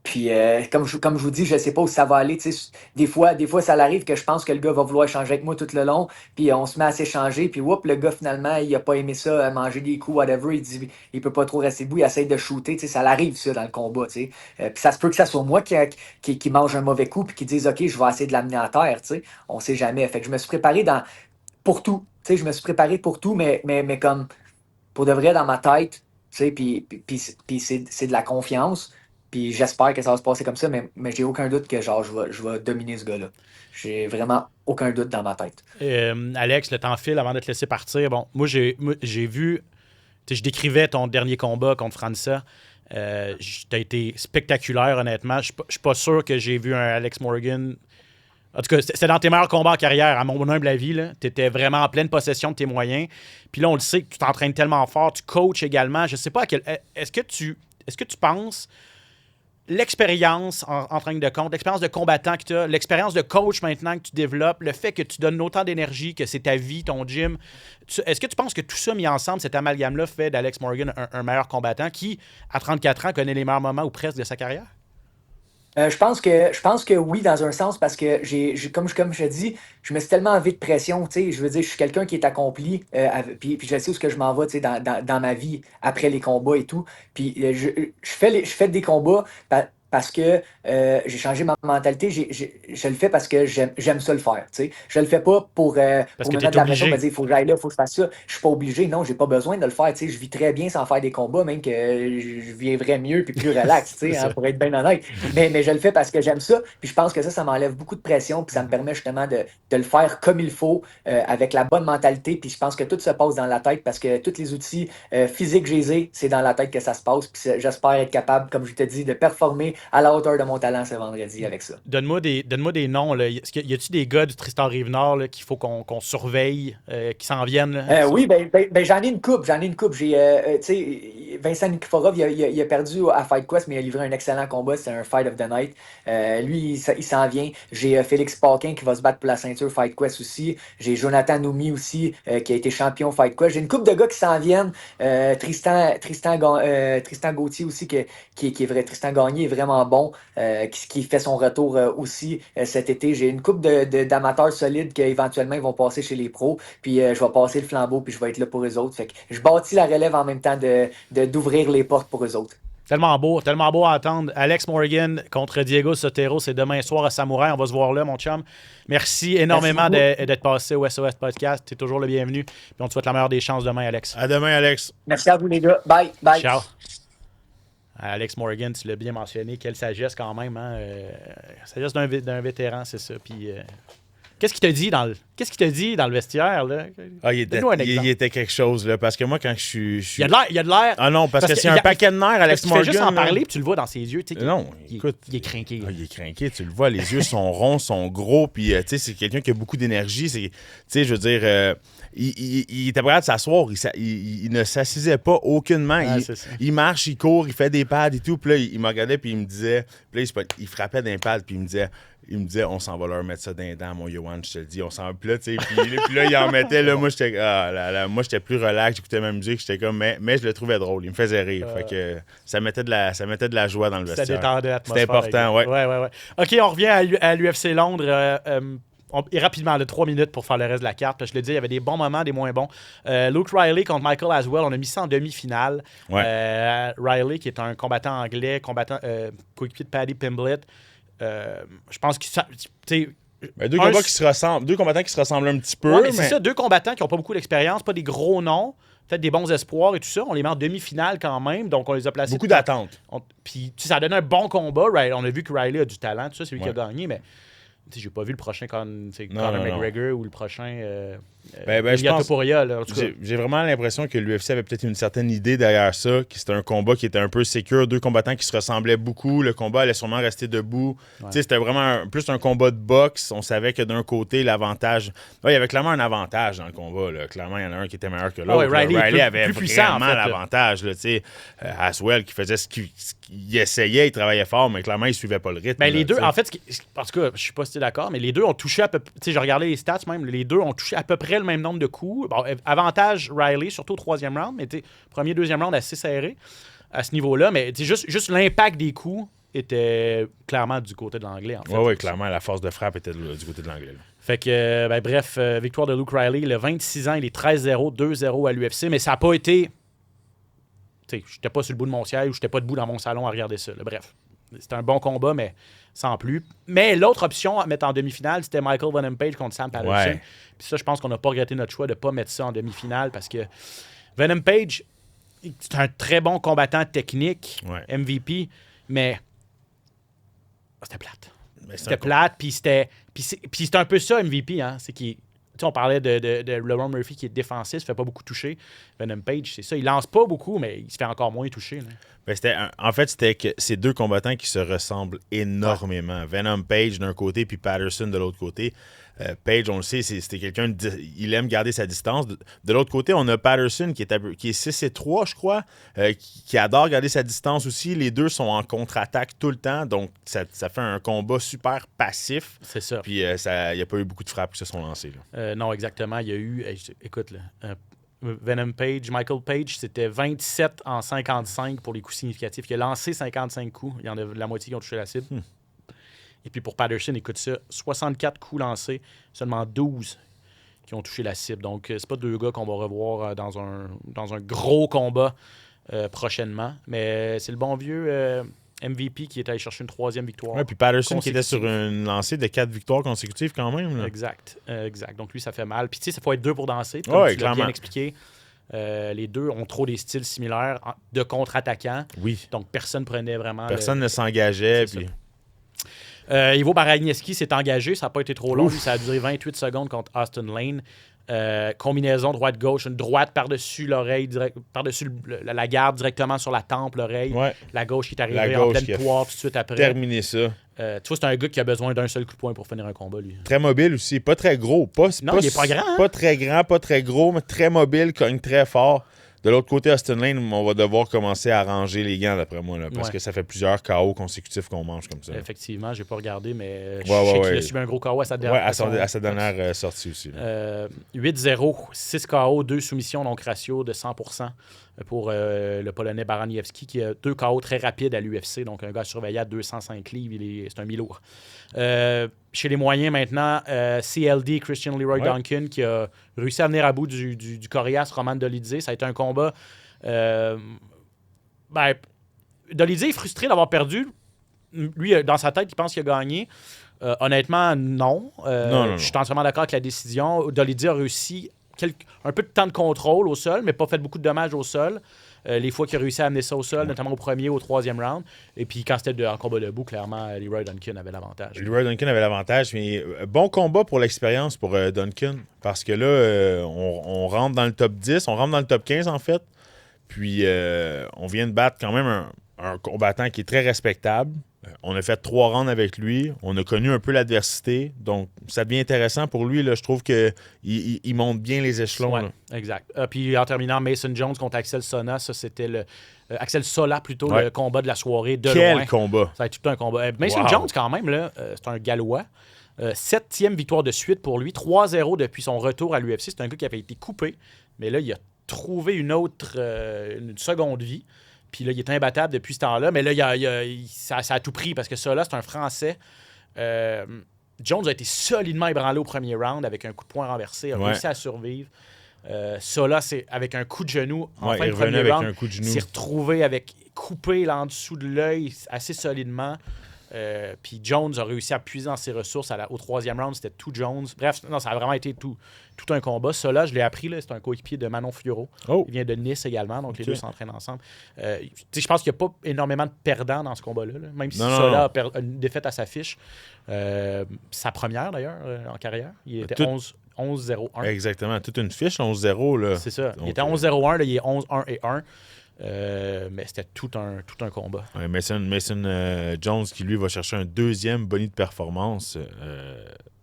Puis, comme je vous dis, je ne sais pas où ça va aller. Tu sais, des fois, ça arrive que je pense que le gars va vouloir échanger avec moi tout le long. Puis, on se met à s'échanger. Puis, whoop, le gars, finalement, il n'a pas aimé ça, manger des coups, whatever. Il dit il peut pas trop rester debout. Il essaie de shooter. Tu sais, ça l'arrive, ça, dans le combat. Tu sais. Puis, ça se peut que ça soit moi qui mange un mauvais coup. Puis, qui dise OK, je vais essayer de l'amener à terre. Tu sais. On ne sait jamais. Fait que je me suis préparé pour tout. Tu sais, je me suis préparé pour tout, mais comme pour de vrai dans ma tête, tu sais, puis c'est de la confiance. Puis j'espère que ça va se passer comme ça, mais j'ai aucun doute que genre je vais dominer ce gars-là. J'ai vraiment aucun doute dans ma tête. Alex, le temps file avant de te laisser partir. Bon, moi, j'ai vu, je décrivais ton dernier combat contre França. T'as été spectaculaire, honnêtement. Je suis pas sûr que j'ai vu un Alex Morgan. En tout cas, c'est dans tes meilleurs combats en carrière, à mon humble avis. Tu étais vraiment en pleine possession de tes moyens. Puis là, on le sait que tu t'entraînes tellement fort, tu coaches également. Je sais pas est-ce que tu penses l'expérience en train de compte, l'expérience de combattant que tu as, l'expérience de coach maintenant que tu développes, le fait que tu donnes autant d'énergie, que c'est ta vie, ton gym, est-ce que tu penses que tout ça mis ensemble, cet amalgame-là, fait d'Alex Morgan un meilleur combattant qui, à 34 ans, connaît les meilleurs moments ou presque de sa carrière? Je pense que oui, dans un sens, parce que comme je te dis, je me suis tellement envie de pression, tu sais, je veux dire, je suis quelqu'un qui est accompli, puis je sais où ce que je m'en vais, tu sais, dans ma vie, après les combats et tout, puis je fais des combats parce que j'ai changé ma mentalité, je le fais parce que j'aime ça le faire, tu sais. Je le fais pas pour me mettre de la pression, me dire, il faut que j'aille là, il faut que je fasse ça. Je suis pas obligé, non, j'ai pas besoin de le faire, tu sais. Je vis très bien sans faire des combats, même que je vivrais mieux puis plus relax, tu sais, hein, pour être bien honnête. Mais je le fais parce que j'aime ça, puis je pense que ça m'enlève beaucoup de pression, puis ça me permet justement de le faire comme il faut, avec la bonne mentalité, puis je pense que tout se passe dans la tête parce que tous les outils physiques que j'ai, c'est dans la tête que ça se passe, puis j'espère être capable, comme je te dis, de performer à la hauteur de mon talent ce vendredi avec ça. Donne-moi des noms. Là. Y a-t-il des gars du Tristan Rive-Nord là, qu'il faut qu'on surveille, qui s'en viennent? Là, oui, j'en ai une coupe. J'ai, tu sais, Vincent Nikiforov, il a perdu à Fight Quest, mais il a livré un excellent combat. C'était un Fight of the Night. Lui, il s'en vient. J'ai Félix Paquin qui va se battre pour la ceinture Fight Quest aussi. J'ai Jonathan Noumi aussi, qui a été champion Fight Quest. J'ai une coupe de gars qui s'en viennent. Tristan Gauthier aussi, qui est vrai. Tristan Gagné est vraiment bon, qui fait son retour aussi cet été. J'ai une coupe d'amateurs solides qui éventuellement ils vont passer chez les pros. Puis je vais passer le flambeau, puis je vais être là pour eux autres. Fait que je bâtis la relève en même temps d'ouvrir les portes pour eux autres. Tellement beau à entendre. Alex Morgan contre Diego Sotero, c'est demain soir à Samouraï. On va se voir là, mon chum. Merci énormément d'être passé au SOS Podcast. Tu es toujours le bienvenu. Puis on te souhaite la meilleure des chances demain, Alex. À demain, Alex. Merci à vous, les gars. Bye. Ciao. Alex Morgan, tu l'as bien mentionné. Quelle sagesse quand même. Hein? Sagesse d'un vétéran, c'est ça. Puis... Qu'est-ce qu'il te dit dans le vestiaire, là? Ah, il était quelque chose, là. Parce que moi, quand je suis... Il y a de l'air. Ah non, parce que c'est un paquet de nerfs, Alex Morgan. Tu fais juste en parler, puis tu le vois dans ses yeux. Non, écoute. Il est craqué. Il est craqué, tu le vois. Les yeux sont ronds, sont gros. Puis, tu sais, c'est quelqu'un qui a beaucoup d'énergie. Tu sais, je veux dire... Il était prêt à s'asseoir. Il ne s'assisait pas aucunement. Il marche, il court, il fait des pads et tout. Puis là, il me regardait, puis il me disait... Puis là, il frappait d'un pad, puis il me disait... il me disait, on s'en va leur mettre ça dans les dents, mon Yohan, je te le dis. On s'en va. Puis là, tu sais, puis là, il en mettait. Là, moi, j'étais plus relax, j'écoutais ma musique, j'étais comme, mais je le trouvais drôle. Il me faisait rire. Fait que ça mettait de la joie dans le vestiaire. Ça détendait l'atmosphère. C'était important, ouais. Ouais. OK, on revient à l'UFC Londres. Et rapidement, 3 minutes pour faire le reste de la carte. Je le dis, il y avait des bons moments, des moins bons. Luke Riley contre Michael Aswell, on a mis ça en demi-finale. Ouais. Riley, qui est un combattant anglais, coéquipier de Paddy Pimblett. Je pense que deux combattants qui se ressemblent un petit peu. Ouais, mais c'est ça, 2 combattants qui n'ont pas beaucoup d'expérience, pas des gros noms, peut-être des bons espoirs et tout ça. On les met en demi-finale quand même, donc on les a placés. Beaucoup d'attentes. Puis ça a donné un bon combat. On a vu que Riley a du talent, tout ça, c'est lui qui a gagné, mais j'ai pas vu le prochain Conor McGregor ou le prochain je pense, Topuria, là, en tout cas. J'ai vraiment l'impression que l'UFC avait peut-être une certaine idée derrière ça, que c'était un combat qui était un peu sécure, 2 combattants qui se ressemblaient beaucoup, le combat allait sûrement rester debout. Ouais. C'était vraiment plus un combat de boxe. On savait que d'un côté, l'avantage... il y avait clairement un avantage dans le combat. Là. Clairement, il y en a un qui était meilleur que l'autre. Riley avait plus puissant, vraiment l'avantage. Aswell qui faisait ce qu'il essayait, il travaillait fort, mais clairement, il suivait pas le rythme. Ben, les deux, en fait, parce que je suis pas si d'accord, mais les deux ont touché à peu près... Je regardais les stats même, les deux ont touché à peu près le même nombre de coups. Bon, avantage Riley, surtout au 3e round, mais premier, 2e round assez serré à ce niveau-là. Mais juste l'impact des coups était clairement du côté de l'anglais. En fait, oui, clairement, la force de frappe était du côté de l'anglais. Là. Fait que, bref, victoire de Luke Riley. Il a 26 ans, il est 13-0, 2-0 à l'UFC, mais ça n'a pas été... Je n'étais pas sur le bout de mon siège ou je n'étais pas debout dans mon salon à regarder ça. Là. Bref, c'était un bon combat, mais sans plus. Mais l'autre option à mettre en demi-finale, c'était Michael Venom Page contre Sam Patterson. Ouais. Puis ça, je pense qu'on n'a pas regretté notre choix de ne pas mettre ça en demi-finale parce que Venom Page, c'est un très bon combattant technique, MVP, mais c'était plate. C'était plate, puis c'était un peu ça, MVP. Hein? C'est qu'il... on parlait de LeBron Murphy qui est défensif, il ne fait pas beaucoup toucher. Venom Page, c'est ça. Il lance pas beaucoup, mais il se fait encore moins toucher. Ben, c'était que ces 2 combattants qui se ressemblent énormément. Ouais. Venom Page d'un côté, puis Patterson de l'autre côté. Page, on le sait, c'était quelqu'un, il aime garder sa distance. De l'autre côté, on a Patterson qui est 6-3, je crois, qui adore garder sa distance aussi. Les deux sont en contre-attaque tout le temps, donc ça fait un combat super passif. C'est ça. Puis il n'y a pas eu beaucoup de frappes qui se sont lancées. Non, exactement. Il y a eu, écoute, là, Venom Page, Michael Page, c'était 27 en 55 pour les coups significatifs. Il a lancé 55 coups. Il y en a la moitié qui ont touché la cible. Et puis pour Patterson, écoute ça, 64 coups lancés, seulement 12 qui ont touché la cible. Donc, c'est pas 2 gars qu'on va revoir dans un gros combat prochainement. Mais c'est le bon vieux MVP qui est allé chercher une 3e victoire. Oui, puis Patterson qui était sur une lancée de 4 victoires consécutives quand même. Là. Exact. Donc lui, ça fait mal. Puis tu sais, ça faut être 2 pour danser. Oui, tu l'as clairement. bien expliqué. Les deux ont trop des styles similaires de contre-attaquants. Oui. Donc personne prenait vraiment... Personne ne s'engageait. Puis... Ivo Baragneski s'est engagé. Ça n'a pas été trop long. Ça a duré 28 secondes contre Austin Lane. Combinaison droite-gauche, une droite par-dessus l'oreille, par-dessus la garde, directement sur la tempe, l'oreille. Ouais. La gauche qui est arrivée en pleine poire tout de suite après. Terminé ça. Tu vois, c'est un gars qui a besoin d'un seul coup de poing pour finir un combat, lui. Très mobile aussi. Pas très gros. Non, il est pas grand. Hein? Pas très grand, pas très gros, mais très mobile, cogne très fort. De l'autre côté, Austin Lane, on va devoir commencer à ranger les gants, d'après moi, là, parce que ça fait plusieurs KO consécutifs qu'on mange comme ça. Effectivement, je n'ai pas regardé, mais je sais qu'il a subi un gros KO à sa dernière, à sa dernière sortie aussi. 8-0, 6 KO, 2 soumissions, donc ratio de 100% pour le Polonais Baraniewski, qui a 2 KO très rapides à l'UFC, donc un gars surveillé à 205 livres, c'est un mi-lourd. Chez les moyens maintenant, CLD, Christian Leroy Duncan, qui a réussi à venir à bout du Corias Roman Dolidze. Ça a été un combat... Dolidze est frustré d'avoir perdu. Lui, dans sa tête, il pense qu'il a gagné. Honnêtement, non. Je suis entièrement d'accord avec la décision. Dolidze a réussi un peu de temps de contrôle au sol, mais pas fait beaucoup de dommages au sol. Les fois qu'il a réussi à amener ça au sol, notamment au premier ou au 3e round. Et puis quand c'était en combat debout, clairement, Leroy Duncan avait l'avantage. Leroy Duncan avait l'avantage, mais bon combat pour l'expérience pour Duncan. Parce que là, on rentre dans le top 10, on rentre dans le top 15 en fait. Puis on vient de battre quand même un combattant qui est très respectable. On a fait 3 rounds avec lui. On a connu un peu l'adversité. Donc, ça devient intéressant pour lui. Là. Je trouve qu'il monte bien les échelons. Ouais, Là. exact. Puis en terminant, Mason Jones contre Axel Sola, ça c'était le. Axel Sola, plutôt, Ouais. le combat de la soirée de Quel loin. combat! Ça a été tout un combat. Mason Wow. Jones, quand même, là, c'est un Gallois. 7e victoire de suite pour lui. 3-0 depuis son retour à l'UFC. C'est un gars qui avait été coupé. Mais là, il a trouvé une seconde vie. Puis là, il est imbattable depuis ce temps-là. Mais là, ça a tout pris parce que ça, là, c'est un Français. Jones a été solidement ébranlé au premier round avec un coup de poing renversé. A réussi à survivre. Ça, là, c'est avec un coup de genou en fin Il de est revenu premier avec round. un coup de Il genou. s'est retrouvé avec coupé là en dessous de l'œil assez solidement. Puis Jones a réussi à puiser dans ses ressources. Au 3e round, c'était tout Jones. Bref, non, ça a vraiment été tout un combat. Ça, là, je l'ai appris. Là, c'est un coéquipier de Manon Fiorot. Oh! Il vient de Nice également. Donc, les Ok. deux s'entraînent ensemble. Je pense qu'il n'y a pas énormément de perdants dans ce combat-là. Là. Même si Non, Sola non. a une défaite à sa fiche. Sa première, d'ailleurs, en carrière. Il était Tout- 11-0-1. Exactement. Toute une fiche, 11-0. Là. C'est ça. Donc, Il était 11-0-1. Là, il est 11-1-1. Mais c'était tout un combat. Ouais, Mason Jones qui, lui, va chercher un 2e bonus de performance.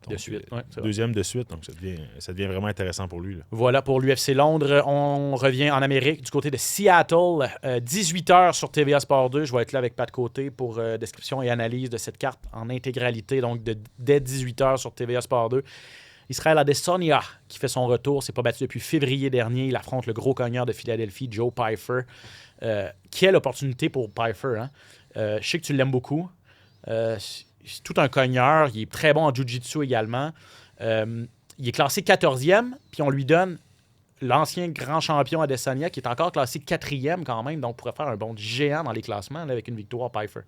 De suite. Ouais, c'est vrai. 2e de suite. Donc, ça devient vraiment intéressant pour lui. Là. Voilà pour l'UFC Londres. On revient en Amérique du côté de Seattle. 18h sur TVA Sport 2. Je vais être là avec Pat Côté pour description et analyse de cette carte en intégralité. Donc, dès 18h sur TVA Sport 2. Israel Adesanya qui fait son retour. S'est pas battu depuis février dernier. Il affronte le gros cogneur de Philadelphie, Joe Pyfer. Quelle opportunité pour Pyfer. Hein? Je sais que tu l'aimes beaucoup. C'est tout un cogneur. Il est très bon en jiu-jitsu également. Il est classé 14e, puis on lui donne l'ancien grand champion Adesanya qui est encore classé 4e quand même, donc pourrait faire un bond géant dans les classements là, avec une victoire Pyfer.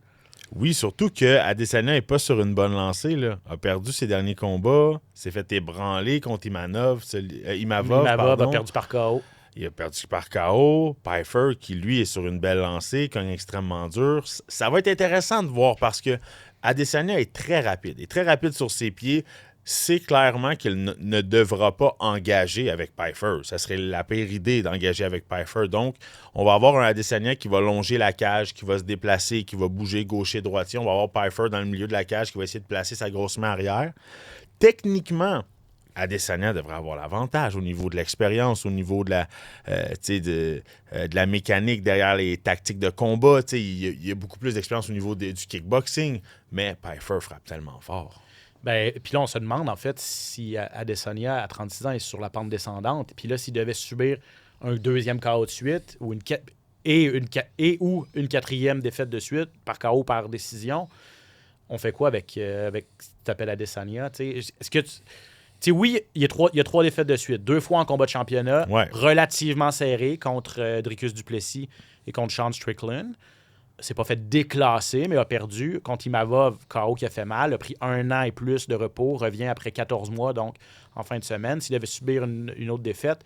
Oui, surtout que Adesanya n'est pas sur une bonne lancée. Là. A perdu ses derniers combats, s'est fait ébranler contre Imavov, a perdu par KO. Il a perdu par KO. Pyfer, qui lui est sur une belle lancée, cogne extrêmement dur. Ça va être intéressant de voir parce que Adesanya est très rapide. Il est très rapide sur ses pieds. C'est clairement qu'il ne devra pas engager avec Pyfer. Ça serait la pire idée d'engager avec Pyfer. Donc, on va avoir un Adesanya qui va longer la cage, qui va se déplacer, qui va bouger gaucher-droitier. On va avoir Pyfer dans le milieu de la cage qui va essayer de placer sa grosse main arrière. Techniquement, Adesanya devrait avoir l'avantage au niveau de l'expérience, au niveau de la mécanique derrière les tactiques de combat. Il y a beaucoup plus d'expérience au niveau du kickboxing, mais Pyfer frappe tellement fort. Puis là, on se demande, en fait, si Adesanya, à 36 ans, est sur la pente descendante. Puis là, s'il devait subir un 2e KO de suite ou une 4e défaite de suite, par KO, par décision, on fait quoi avec ce que tu appelles Adesanya? Est-ce que oui, il y a 3 défaites de suite. 2 fois en combat de championnat, relativement serré contre Dricus du Plessis et contre Sean Strickland. S'est pas fait déclasser, mais a perdu. Contre Imavov, KO qui a fait mal, a pris 1 an et plus de repos, revient après 14 mois, donc en fin de semaine. S'il devait subir une autre défaite,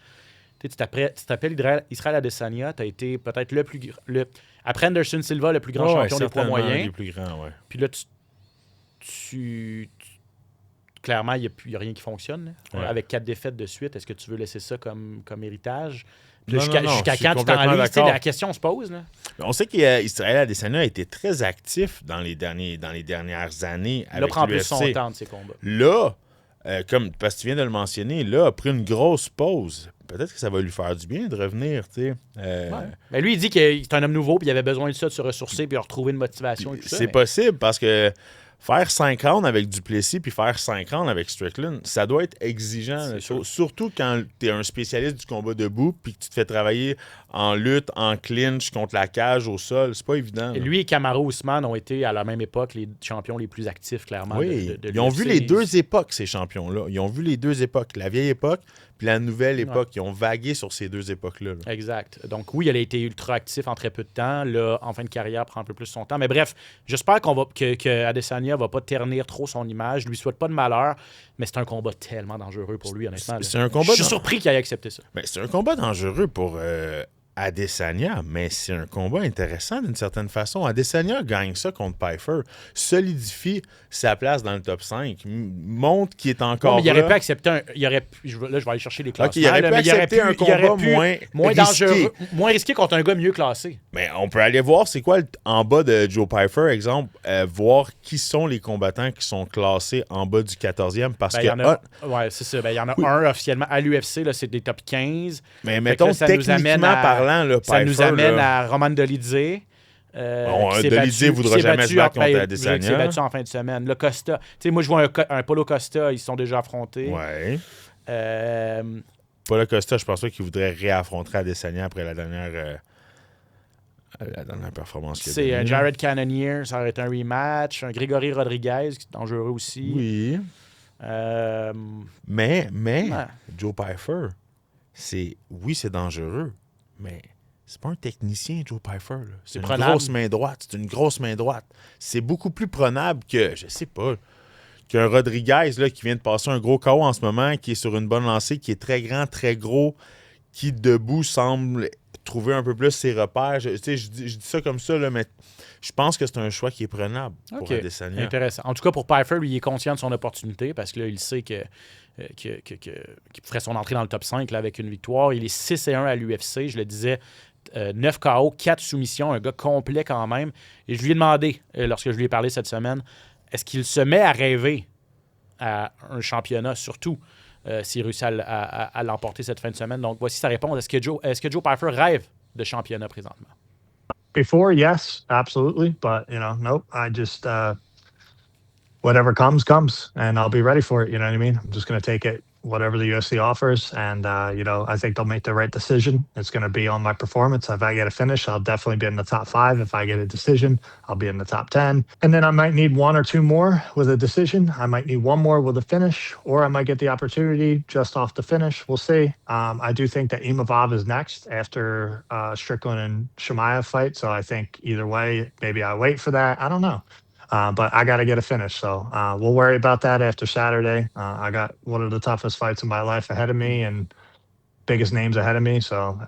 tu t'appelles Israel Adesanya, tu as été peut-être après Anderson Silva, le plus grand champion des poids moyens. Les plus grands, ouais. Puis là, clairement, il n'y a rien qui fonctionne. Avec 4 défaites de suite, est-ce que tu veux laisser ça comme héritage? Jusqu'à quand tu t'enlises? La question se pose. Là. On sait qu'Israël Adesanya a été très actif dans les dernières années avec l'UFC. Là, prend plus son temps de ses combats. Là, parce que tu viens de le mentionner, là, a pris une grosse pause. Peut-être que ça va lui faire du bien de revenir, tu sais. Mais lui, il dit qu'il est un homme nouveau, puis il avait besoin de ça, de se ressourcer, puis de retrouver une motivation et tout ça. C'est possible, parce que faire 5 rounds avec Duplessis puis faire 5 rounds avec Strickland, ça doit être exigeant. Surtout quand tu es un spécialiste du combat debout puis que tu te fais travailler en lutte, en clinch, contre la cage, au sol. C'est pas évident. Et lui et Kamaru Usman ont été, à la même époque, les champions les plus actifs, clairement. Oui, de ils ont l'UFC. vu les 2 époques, ces champions-là. Ils ont vu les 2 époques. La vieille époque puis la nouvelle époque. Ils ont vagué sur ces 2 époques-là. Là. Exact. Donc oui, il a été ultra actif en très peu de temps. Là, en fin de carrière, prend un peu plus son temps. Mais bref, j'espère que Adesanya va pas ternir trop son image. Je lui souhaite pas de malheur, mais c'est un combat tellement dangereux pour lui, honnêtement. C'est un combat Je suis surpris qu'il ait accepté ça. Mais c'est un combat dangereux pour Adesanya, mais c'est un combat intéressant d'une certaine façon. Adesanya gagne ça contre Pfeiffer, solidifie sa place dans le top 5, montre qu'il est encore il aurait là. pu accepter un... Là, je vais aller chercher les classements. Il aurait pu accepter un combat moins dangereux, moins risqué contre un gars mieux classé. Mais on peut aller voir c'est quoi en bas de Joe Pfeiffer, exemple, voir qui sont les combattants qui sont classés en bas du 14e, parce il y en a, c'est ça. Il y en a un officiellement à l'UFC, là, c'est des top 15. Mais mettons, techniquement parlant, là, ça nous amène là, à Roman Dolidze. Dolidze ne voudra jamais se battre contre Adesanya. Il s'est battu en fin de semaine. Le Costa. Moi, je vois un Paulo Costa, ils se sont déjà affrontés. Ouais. Euh, Paulo Costa, je pense pas qu'il voudrait réaffronter Adesanya après la dernière performance qu'il a donnée. C'est un Jared Cannonier, ça aurait été un rematch. Un Grégory Rodriguez, qui est dangereux aussi. Oui. Mais Joe Pfeiffer, c'est dangereux, mais c'est pas un technicien, Joe Pfeiffer. Là. C'est une grosse main droite. C'est une grosse main droite. C'est beaucoup plus prenable que, je sais pas, qu'un Rodriguez là, qui vient de passer un gros KO en ce moment, qui est sur une bonne lancée, qui est très grand, très gros, qui debout semble trouver un peu plus ses repères. Je dis ça comme ça, là, mais je pense que c'est un choix qui est prenable pour Adesanya. Intéressant. En tout cas, pour Pfeiffer, lui, il est conscient de son opportunité parce que là, il sait qu'il ferait son entrée dans le top 5 là, avec une victoire. Il est 6-1 à l'UFC. Je le disais, 9 KO, 4 soumissions, un gars complet quand même. Et je lui ai demandé, lorsque je lui ai parlé cette semaine, est-ce qu'il se met à rêver à un championnat, surtout s'il réussit à l'emporter cette fin de semaine. Donc, voici sa réponse. Est-ce que Joe Pfeiffer rêve de championnat présentement? Before, yes, absolutely. But, nope. I just, whatever comes, and I'll be ready for it. You know what I mean? I'm just going to take it, whatever the UFC offers. And, I think they'll make the right decision. It's going to be on my performance. If I get a finish, I'll definitely be in the top 5. If I get a decision, I'll be in the top 10. And then I might need 1 or 2 more with a decision. I might need 1 more with a finish, or I might get the opportunity just off the finish. We'll see. I do think that Imavov is next after Strickland and Chimaev fight. So I think either way, maybe I wait for that. I don't know. But I got to get a finish. So we'll worry about that after Saturday. I got one of the toughest fights of my life ahead of me and biggest names ahead of me. So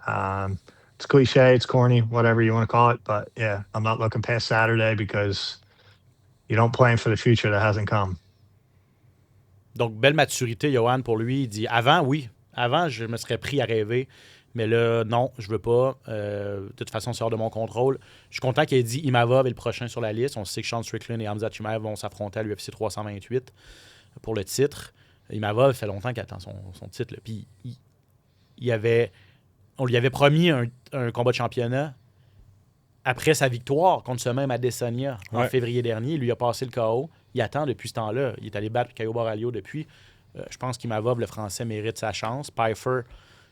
it's cliche, it's corny, whatever you want to call it. But yeah, I'm not looking past Saturday because you don't plan for the future that hasn't come. Donc, belle maturité, Johan, pour lui. Il dit, avant, oui. Avant, je me serais pris à rêver. Mais là, non, je veux pas. De toute façon, c'est hors de mon contrôle. Je suis content qu'il ait dit Imavov est le prochain sur la liste. On sait que Sean Strickland et Hamza Chimaev vont s'affronter à l'UFC 328 pour le titre. Imavov fait longtemps qu'il attend son titre. Là. Puis on lui avait promis un combat de championnat après sa victoire contre ce même Adesanya en février dernier. Il lui a passé le KO. Il attend depuis ce temps-là. Il est allé battre Caio Borralho depuis. Je pense qu'Imavov, le français, mérite sa chance. Pfeiffer,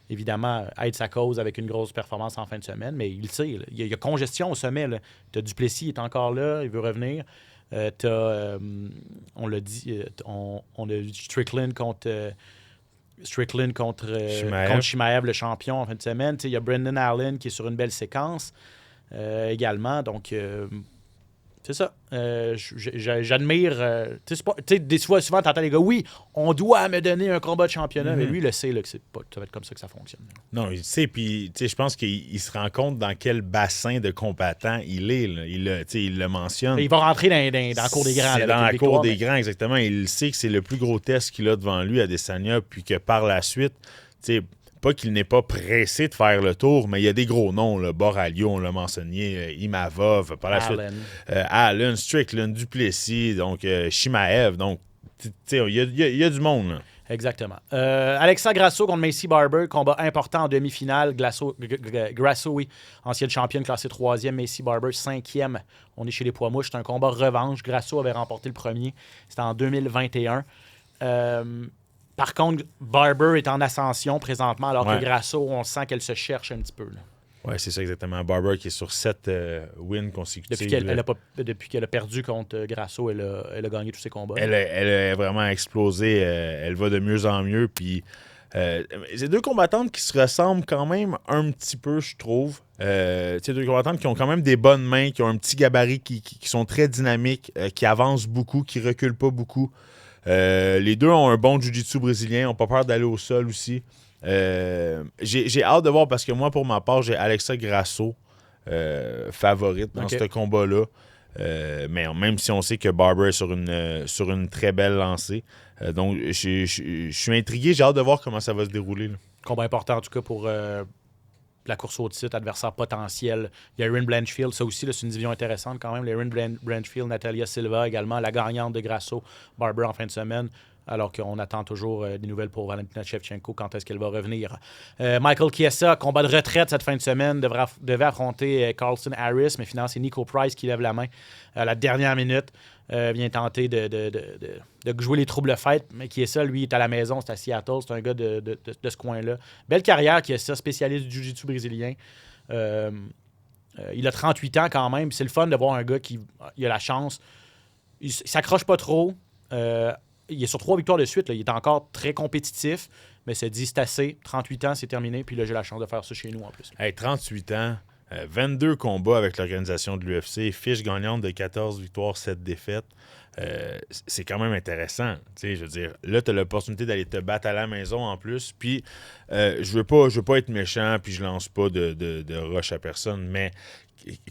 évidemment, aide sa cause avec une grosse performance en fin de semaine, mais il le sait. Là. Il y a congestion au sommet. Tu as Duplessis, il est encore là, il veut revenir. On l'a dit, on a eu Strickland contre Chimaev, le champion en fin de semaine. Il y a Brendan Allen qui est sur une belle séquence également. Donc, c'est ça. J'admire. Souvent, tu entends les gars, oui, on doit me donner un combat de championnat, mais lui, il le sait là, que ça va être comme ça que ça fonctionne. Non, il sait, puis je pense qu'il se rend compte dans quel bassin de combattants il est. Là. Il le mentionne. Il va rentrer dans la cour des grands. C'est dans la cour des grands, exactement. Il sait que c'est le plus gros test qu'il a devant lui à Adesanya, puis que par la suite, pas qu'il n'est pas pressé de faire le tour, mais il y a des gros noms. Là. Borralho, on l'a mentionné, Imavov, par la suite. Allen, Strickland, Duplessis, donc Chimaev. Donc, il y a du monde. Là. Exactement. Alexa Grasso contre Macy Barber, combat important en demi-finale. Grasso, oui, ancienne championne classée 3e. Macy Barber, 5e. On est chez les poids mouches. C'est un combat revanche. Grasso avait remporté le premier. C'était en 2021. Par contre, Barber est en ascension présentement, alors que Grasso, on sent qu'elle se cherche un petit peu. Oui, c'est ça exactement. Barber qui est sur 7 wins consécutifs. Depuis qu'elle a perdu contre Grasso, elle a gagné tous ses combats. Elle a vraiment explosé. Elle va de mieux en mieux. Puis, c'est deux combattantes qui se ressemblent quand même un petit peu, je trouve. C'est deux combattantes qui ont quand même des bonnes mains, qui ont un petit gabarit, qui sont très dynamiques, qui avancent beaucoup, qui reculent pas beaucoup. Les deux ont un bon jiu-jitsu brésilien, n'ont pas peur d'aller au sol aussi. J'ai hâte de voir parce que moi, pour ma part, j'ai Alexa Grasso favorite dans ce combat-là. Mais même si on sait que Barber est sur une très belle lancée. Donc, je suis intrigué. J'ai hâte de voir comment ça va se dérouler. Là. Combat important, en tout cas, pour la course au titre, adversaire potentiel. Il y a Erin Blanchfield. Ça aussi, là, c'est une division intéressante quand même. Erin Blanchfield, Natalia Silva également, la gagnante de Grasso, Barber en fin de semaine. Alors qu'on attend toujours des nouvelles pour Valentina Shevchenko, quand est-ce qu'elle va revenir. Michael Chiesa, combat de retraite cette fin de semaine, devait affronter Carlston Harris, mais finalement, c'est Nico Price qui lève la main à la dernière minute. Vient tenter de jouer les troubles fêtes, mais Chiesa, lui, est à la maison, c'est à Seattle, c'est un gars de ce coin-là. Belle carrière, Chiesa, spécialiste du jiu-jitsu brésilien. Il a 38 ans quand même, c'est le fun de voir un gars qui a la chance. Il s'accroche pas trop. Il est sur 3 victoires de suite. Là. Il est encore très compétitif, mais se dit c'est assez. 38 ans, c'est terminé. Puis là, j'ai la chance de faire ça chez nous en plus. Hey, 38 ans, 22 combats avec l'organisation de l'UFC, fiche gagnante de 14 victoires, 7 défaites. C'est quand même intéressant. Je veux dire, là, tu as l'opportunité d'aller te battre à la maison en plus. Puis, je veux pas être méchant, puis je lance pas de rush à personne, mais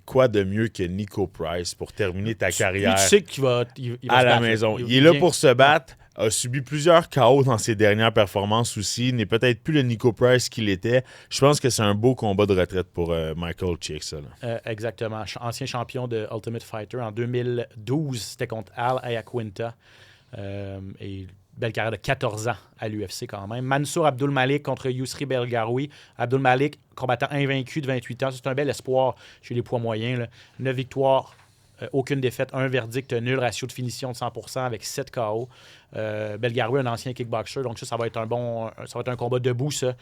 quoi de mieux que Nico Price pour terminer ta carrière tu sais qu'il va à la se battre. maison. Il est là pour se battre, a subi plusieurs KO dans ses dernières performances aussi, n'est peut-être plus le Nico Price qu'il était. Je pense que c'est un beau combat de retraite pour Michael Chiesa. Exactement. Ancien champion de Ultimate Fighter. En 2012, c'était contre Al Ayaquinta. Et belle carrière de 14 ans à l'UFC quand même. Mansour Abdul Malik contre Yousri Belgaroui. Abdul Malik, combattant invaincu de 28 ans. C'est un bel espoir chez les poids moyens. Là. 9 victoires, aucune défaite, un verdict nul, ratio de finition de 100% avec 7 KO. Belgaroui, un ancien kickboxer. Donc ça va être un combat debout, ça.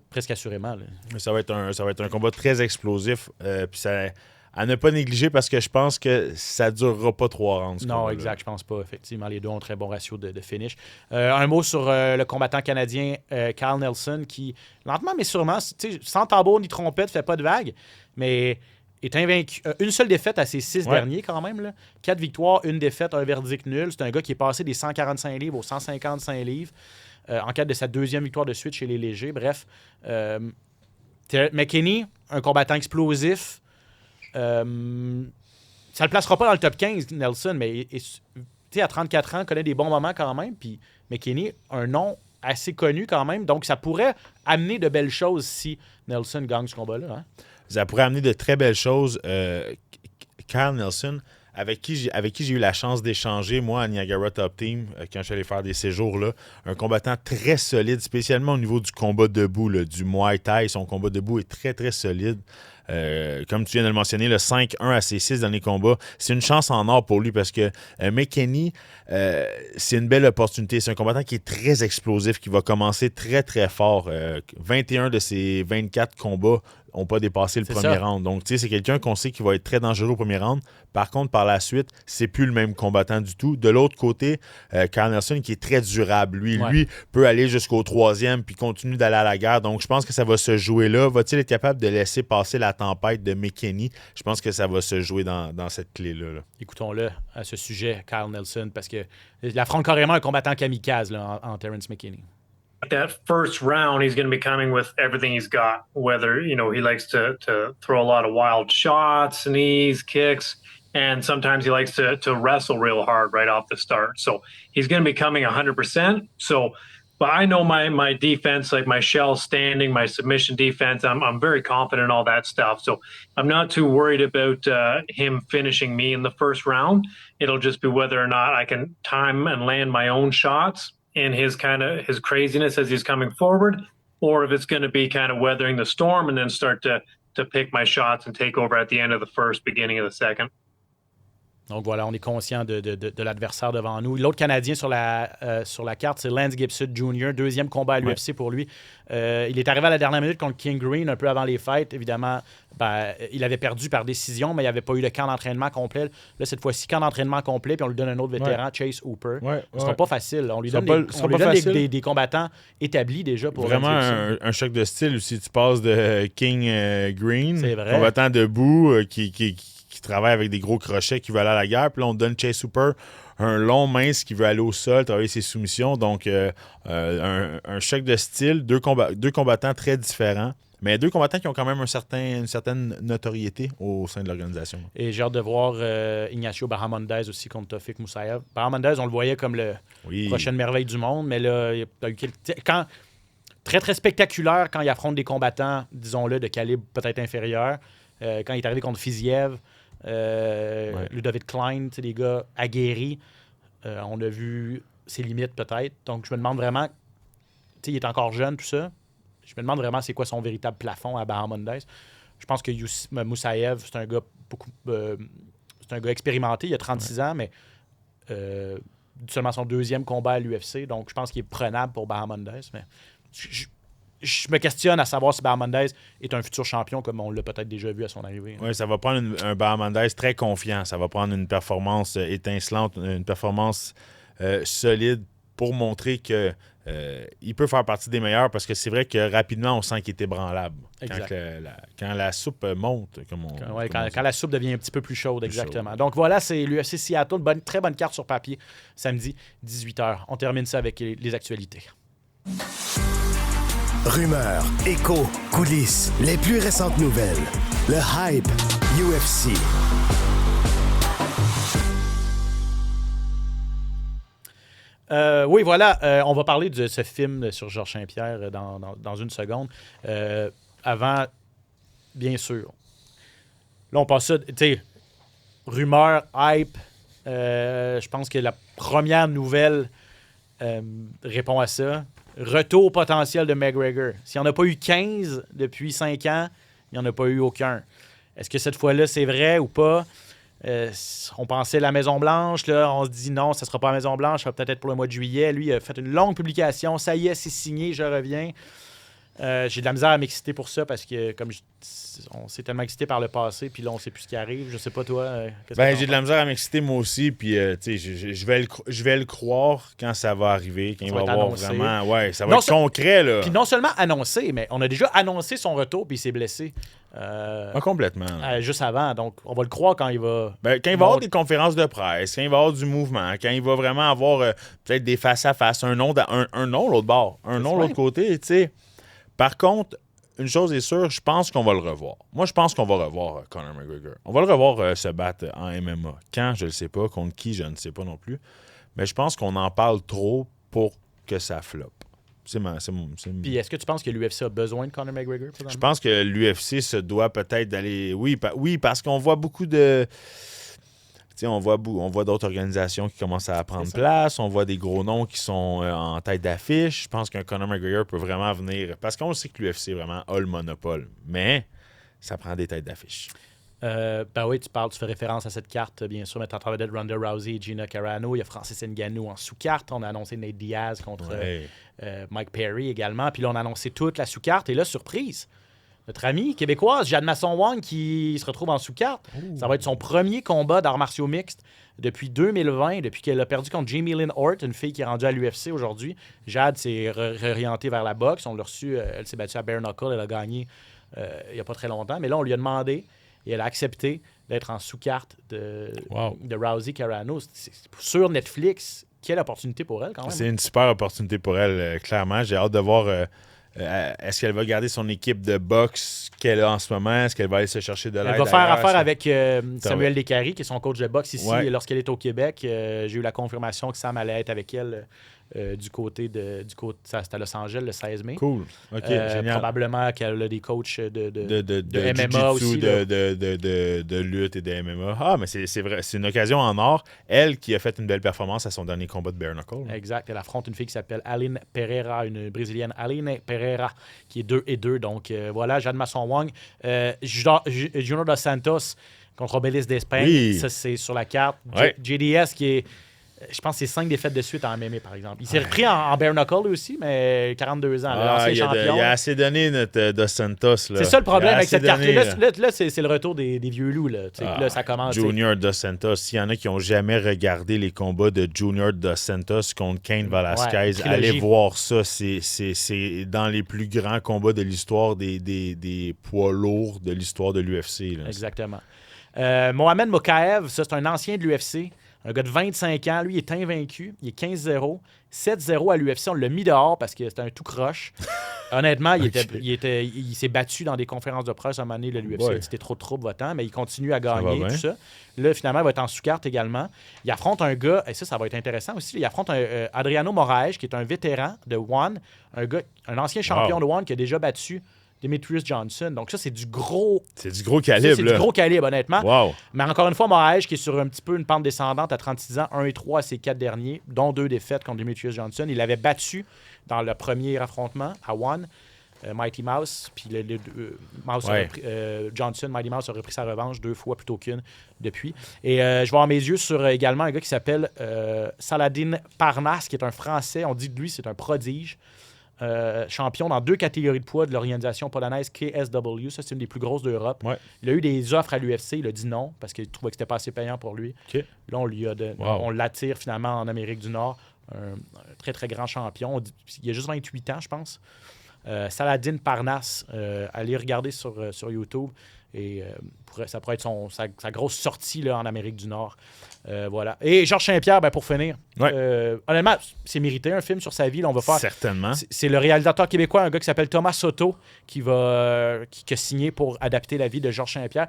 Presque assurément. Là. Ça va être un combat très explosif. Puis ça... À ne pas négliger parce que je pense que ça ne durera pas 3 rounds. Non, exact, je pense pas. Effectivement, les deux ont un très bon ratio de finish. Un mot sur le combattant canadien Kyle Nelson qui, lentement mais sûrement, sans tambour ni trompette, fait pas de vague, mais est invaincu. Une seule défaite à ses 6 derniers quand même. Là. 4 victoires, une défaite, un verdict nul. C'est un gars qui est passé des 145 livres aux 155 livres en cadre de sa 2e victoire de suite chez les légers. Bref, McKinney, un combattant explosif. Ça le placera pas dans le top 15, Nelson, mais à 34 ans, connaît des bons moments quand même. Puis McKinney, un nom assez connu quand même. Donc, ça pourrait amener de belles choses si Nelson gagne ce combat-là. Hein? Ça pourrait amener de très belles choses. Kyle Nelson, avec qui j'ai eu la chance d'échanger, moi, à Niagara Top Team, quand je suis allé faire des séjours là, un combattant très solide, spécialement au niveau du combat debout, là, du Muay Thai. Son combat debout est très, très solide. Comme tu viens de le mentionner, le 5-1 à ses 6 derniers combats, c'est une chance en or pour lui parce que McKinney, c'est une belle opportunité. C'est un combattant qui est très explosif, qui va commencer très, très fort. 21 de ses 24 combats n'ont pas dépassé le premier round. Donc, tu sais, c'est quelqu'un qu'on sait qui va être très dangereux au premier round. Par contre, par la suite, c'est plus le même combattant du tout. De l'autre côté, Kyle Nelson qui est très durable. Lui peut aller jusqu'au 3e puis continue d'aller à la guerre. Donc, je pense que ça va se jouer là. Va-t-il être capable de laisser passer la tempête de McKinney? Je pense que ça va se jouer dans cette clé-là. Là. Écoutons-le à ce sujet, Kyle Nelson, parce qu'il affronte carrément un combattant kamikaze là, en Terrence McKinney. That first round, he's going to be coming with everything he's got, whether, he likes to throw a lot of wild shots, knees, kicks, and sometimes he likes to wrestle real hard right off the start. So he's going to be coming 100%. But I know my defense, like my shell standing, my submission defense, I'm very confident in all that stuff. So I'm not too worried about him finishing me in the first round. It'll just be whether or not I can time and land my own shots in his craziness as he's coming forward, or if it's going to be kind of weathering the storm and then start to pick my shots and take over at the end of the first, beginning of the second. Donc voilà, on est conscient de l'adversaire devant nous. L'autre Canadien sur la carte, c'est Lance Gibson Jr., 2e combat à l'UFC pour lui. Il est arrivé à la dernière minute contre King Green, un peu avant les fêtes. Évidemment, il avait perdu par décision, mais il n'y avait pas eu le camp d'entraînement complet. Là, cette fois-ci, camp d'entraînement complet, puis on lui donne un autre vétéran, Chase Hooper. Ce ne sera pas facile. On lui donne des combattants établis déjà. Pour vraiment un choc de style aussi. Tu passes de King Green, combattant debout, qui travaille avec des gros crochets, qui veut aller à la guerre. Puis là, on donne Chase Hooper un long, mince, qui veut aller au sol, travailler ses soumissions. Donc, un choc de style, deux combattants très différents. Mais 2 combattants qui ont quand même une certaine notoriété au sein de l'organisation. Et j'ai hâte de voir Ignacio Bahamondez aussi contre Tofik Moussaïev. Bahamondez, on le voyait comme le prochaine merveille du monde, mais là, il y a eu très, très spectaculaire quand il affronte des combattants, disons-le, de calibre peut-être inférieur. Quand il est arrivé contre Fiziev, Ludovic Klein, des gars aguerris. On a vu ses limites peut-être. Donc, je me demande vraiment, il est encore jeune, tout ça. Je me demande vraiment c'est quoi son véritable plafond à Bahamondez. Je pense que Moussaïev, c'est un gars c'est un gars expérimenté, il a 36 ans, mais seulement son 2e combat à l'UFC, donc je pense qu'il est prenable pour Bahamondez. Mais je me questionne à savoir si Bahamondez est un futur champion, comme on l'a peut-être déjà vu à son arrivée. Oui, ça va prendre un Bahamondez très confiant. Ça va prendre une performance étincelante, une performance solide pour montrer que il peut faire partie des meilleurs, parce que c'est vrai que rapidement, on sent qu'il est ébranlable. Quand la soupe monte, quand la soupe devient un petit peu plus chaude, exactement. Donc voilà, c'est l'UFC Seattle. Très bonne carte sur papier, samedi, 18h. On termine ça avec les actualités. Rumeurs, échos, coulisses, les plus récentes nouvelles. Le hype UFC. Oui, voilà. On va parler de ce film sur Georges Saint-Pierre dans une seconde. Avant, bien sûr. Là, on passe ça, tu sais, rumeur, hype. Je pense que la première nouvelle répond à ça. Retour potentiel de McGregor. S'il n'y en a pas eu 15 depuis 5 ans, il n'y en a pas eu aucun. Est-ce que cette fois-là, c'est vrai ou pas? On pensait la Maison-Blanche, là, on se dit non, ça ne sera pas la Maison-Blanche, ça va peut-être être pour le mois de juillet. Lui, il a fait une longue publication. Ça y est, c'est signé, je reviens. J'ai de la misère à m'exciter pour ça parce que on s'est tellement excité par le passé, puis là, on ne sait plus ce qui arrive. Je sais pas, toi. J'ai de la misère à m'exciter, moi aussi, puis je vais le croire quand ça va arriver, quand il va avoir vraiment. Ouais, ça va être concret, là. Puis non seulement annoncé, mais on a déjà annoncé son retour, puis il s'est blessé. Complètement. Juste avant, donc on va le croire quand il va. Quand il va avoir des conférences de presse, quand il va avoir du mouvement, quand il va vraiment avoir peut-être des face-à-face, un nom l'autre bord, un nom l'autre côté, tu sais. Par contre, une chose est sûre, je pense qu'on va le revoir. Moi, je pense qu'on va revoir Conor McGregor. On va le revoir se battre en MMA. Quand, je ne le sais pas. Contre qui, je ne sais pas non plus. Mais je pense qu'on en parle trop pour que ça floppe. Puis est-ce que tu penses que l'UFC a besoin de Conor McGregor? Je pense que l'UFC se doit peut-être d'aller... Oui, parce qu'on voit beaucoup de... On voit d'autres organisations qui commencent à prendre place. On voit des gros noms qui sont en tête d'affiche. Je pense qu'un Conor McGregor peut vraiment venir... Parce qu'on sait que l'UFC vraiment a le monopole. Mais ça prend des têtes d'affiche. Oui, tu fais référence à cette carte, bien sûr, mais tu as travaillé de Ronda Rousey et Gina Carano. Il y a Francis Ngannou en sous-carte. On a annoncé Nate Diaz contre Mike Perry également. Puis là, on a annoncé toute la sous-carte. Et là, surprise, notre amie québécoise, Jade Masson-Wang, qui se retrouve en sous-carte. Ça va être son premier combat d'arts martiaux mixtes depuis 2020, depuis qu'elle a perdu contre Jamie Lynn Hort, une fille qui est rendue à l'UFC aujourd'hui. Jade s'est réorientée vers la boxe. On l'a reçue, elle s'est battue à Bare Knuckle, elle a gagné il n'y a pas très longtemps. Mais là, on lui a demandé, et elle a accepté d'être en sous-carte de Rousey Carano. C'est sur Netflix. Quelle opportunité pour elle, quand même. C'est une super opportunité pour elle, clairement. J'ai hâte de voir... est-ce qu'elle va garder son équipe de boxe qu'elle a en ce moment? Est-ce qu'elle va aller se chercher de l'aide? Elle va faire affaire avec Samuel Descaries, qui est son coach de boxe ici. Ouais. Et lorsqu'elle est au Québec, j'ai eu la confirmation que Sam allait être avec elle du côté c'était à Los Angeles le 16 mai. Cool. OK, génial. Probablement qu'elle a des coachs de MMA aussi. De lutte et de MMA. Ah, mais c'est vrai. C'est une occasion en or. Elle qui a fait une belle performance à son dernier combat de Bare Knuckle. Exact. Elle affronte une fille qui s'appelle Aline Pereira, une Brésilienne. Aline Pereira, qui est 2-2. Donc voilà, Jade Masson-Wang. Junior Dos Santos contre Obelis d'Espagne. Oui. Ça, c'est sur la carte. Ouais. JDS qui est... Je pense que c'est 5 défaites de suite en MMA, par exemple. Il s'est repris en Bare Knuckle lui aussi, mais 42 ans. Il a assez donné, notre Dos Santos. Là. C'est ça le problème avec cette carte. Là, c'est le retour des vieux loups. Là, là ça commence. Junior Dos Santos. S'il y en a qui n'ont jamais regardé les combats de Junior Dos Santos contre Cain Velasquez, allez voir ça. C'est dans les plus grands combats de l'histoire des poids lourds de l'histoire de l'UFC. Exactement. Mohamed Mokaev, ça, c'est un ancien de l'UFC. Un gars de 25 ans. Lui, il est invaincu. Il est 15-0. 7-0 à l'UFC. On l'a mis dehors parce que c'était un tout croche. Honnêtement, il s'est battu dans des conférences de presse à un moment donné. L'UFC, c'était trop de troubles votant, mais il continue à gagner, tout ça. Là, finalement, il va être en sous-carte également. Il affronte un gars, et ça va être intéressant aussi. Il affronte Adriano Moraes, qui est un vétéran de ONE, un ancien champion de ONE qui a déjà battu Demetrius Johnson. Donc ça, c'est du gros... C'est du gros calibre, c'est du gros calibre, honnêtement. Wow. Mais encore une fois, Moraes, qui est sur un petit peu une pente descendante à 36 ans, 1-3 à ses 4 derniers, dont 2 défaites contre Demetrius Johnson. Il l'avait battu dans le premier affrontement à ONE, Mighty Mouse, puis Johnson, Mighty Mouse a repris sa revanche 2 fois plutôt qu'une depuis. Et je vais avoir mes yeux sur également un gars qui s'appelle Saladin Parnasse, qui est un Français. On dit de lui, c'est un prodige. Champion dans 2 catégories de poids de l'organisation polonaise KSW. Ça, c'est une des plus grosses d'Europe. Ouais. Il a eu des offres à l'UFC. Il a dit non parce qu'il trouvait que c'était pas assez payant pour lui. Okay. Là, on l'attire finalement en Amérique du Nord. Un très, très grand champion. Il a juste 28 ans, je pense. Saladin Parnasse. Allez regarder sur YouTube. Et ça pourrait être sa grosse sortie là, en Amérique du Nord. Voilà. Et Georges Saint-Pierre, pour finir. Ouais. Honnêtement, c'est mérité un film sur sa vie. Là, on va faire. Certainement. C'est le réalisateur québécois, un gars qui s'appelle Thomas Soto, qui a signé pour adapter la vie de Georges Saint-Pierre.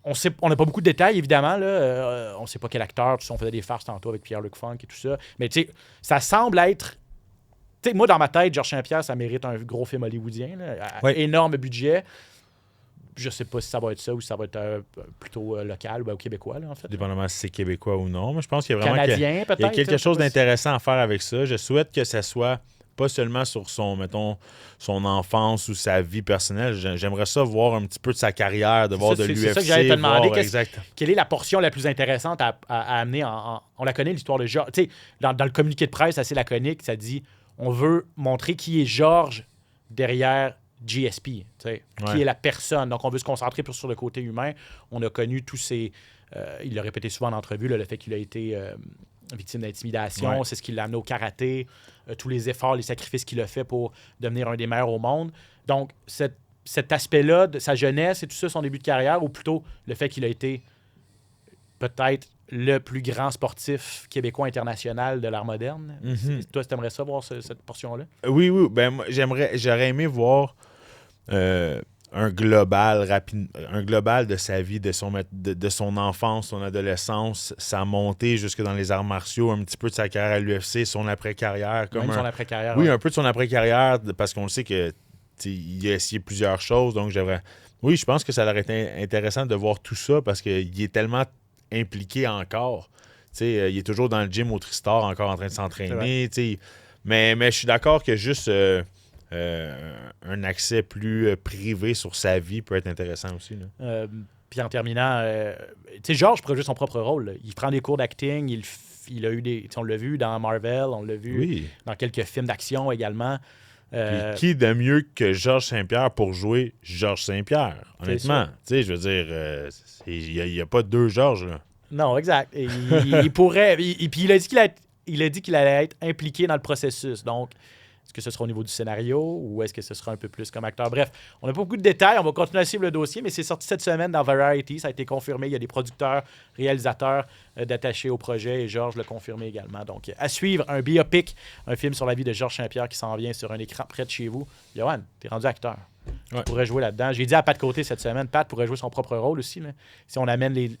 On n'a pas beaucoup de détails, évidemment. Là. On ne sait pas quel acteur. On faisait des farces tantôt avec Pierre-Luc Funk et tout ça. Mais ça semble être. Moi, dans ma tête, Georges Saint-Pierre, ça mérite un gros film hollywoodien. Là, énorme budget. Je sais pas si ça va être ça ou si ça va être plutôt local ou québécois, là, en fait. Dépendamment si c'est québécois ou non. Mais je pense qu'il y a vraiment Canadien, il y a quelque chose d'intéressant à faire avec ça. Je souhaite que ça soit pas seulement sur son enfance ou sa vie personnelle. J'aimerais ça voir un petit peu de sa carrière, de voir de l'UFC. C'est ça que j'allais te demander. Quelle est la portion la plus intéressante à amener on la connaît, l'histoire de Georges. Tu sais, dans le communiqué de presse assez laconique, ça dit on veut montrer qui est Georges derrière GSP, qui est la personne. Donc, on veut se concentrer plus sur le côté humain. On a connu tous ces... il l'a répété souvent en entrevue, le fait qu'il a été victime d'intimidation. Ouais. C'est ce qui l'a amené au karaté. Tous les efforts, les sacrifices qu'il a fait pour devenir un des meilleurs au monde. Donc, cet aspect-là de sa jeunesse et tout ça, son début de carrière, ou plutôt le fait qu'il a été peut-être le plus grand sportif québécois international de l'art moderne. Mm-hmm. Toi, tu aimerais ça voir cette portion-là? Oui. Ben, j'aurais aimé voir un global de sa vie, de son enfance, son adolescence, sa montée jusque dans les arts martiaux, un petit peu de sa carrière à l'UFC, son après-carrière. Son après-carrière. Oui, un peu de son après-carrière, parce qu'on le sait que il a essayé plusieurs choses, donc oui, je pense que ça aurait été intéressant de voir tout ça, parce qu'il est tellement impliqué encore. Il est toujours dans le gym au Tristar, encore en train de s'entraîner. Mais je suis d'accord que juste un accès plus privé sur sa vie peut être intéressant aussi. Puis en terminant, Georges pourrait jouer son propre rôle. Là. Il prend des cours d'acting. Il a eu on l'a vu dans Marvel, on l'a vu dans quelques films d'action également. Qui de mieux que Georges Saint-Pierre pour jouer Georges Saint-Pierre, honnêtement? Je veux dire, il n'y a pas 2 Georges, là. Non, exact. Et il pourrait... Puis il a dit qu'il allait être impliqué dans le processus. Donc, est-ce que ce sera au niveau du scénario ou est-ce que ce sera un peu plus comme acteur? Bref, on n'a pas beaucoup de détails. On va continuer à suivre le dossier, mais c'est sorti cette semaine dans Variety. Ça a été confirmé. Il y a des producteurs, réalisateurs d'attachés au projet et Georges l'a confirmé également. Donc, à suivre, un biopic, un film sur la vie de Georges Saint-Pierre qui s'en vient sur un écran près de chez vous. Yoann, t'es rendu acteur. Tu pourrais jouer là-dedans. J'ai dit à Pat Côté cette semaine, Pat pourrait jouer son propre rôle aussi. Là. Si on amène les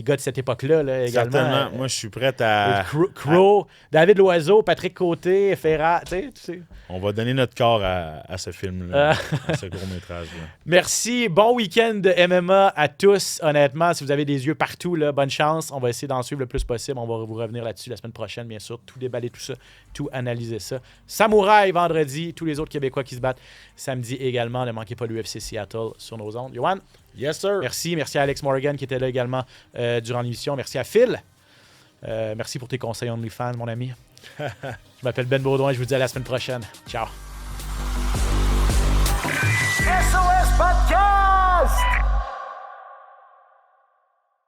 gars de cette époque-là là, également. Certainement. Moi, je suis prêt à... Crow, David Loiseau, Patrick Côté, Ferrat. Tu sais. On va donner notre corps à ce film-là, à ce court-métrage-là. Merci. Bon week-end de MMA à tous. Honnêtement, si vous avez des yeux partout, là, bonne chance. On va essayer d'en suivre le plus possible. On va vous revenir là-dessus la semaine prochaine, bien sûr. Tout déballer, tout ça. Tout analyser ça. Samouraï vendredi. Tous les autres Québécois qui se battent samedi également. Ne manquez pas l'UFC Seattle sur nos ondes. Yoann? Yes, sir. Merci à Alex Morgan qui était là également durant l'émission. Merci à Phil. Merci pour tes conseils OnlyFans, mon ami. Je m'appelle Ben Baudouin et je vous dis à la semaine prochaine. Ciao. SOS Podcast!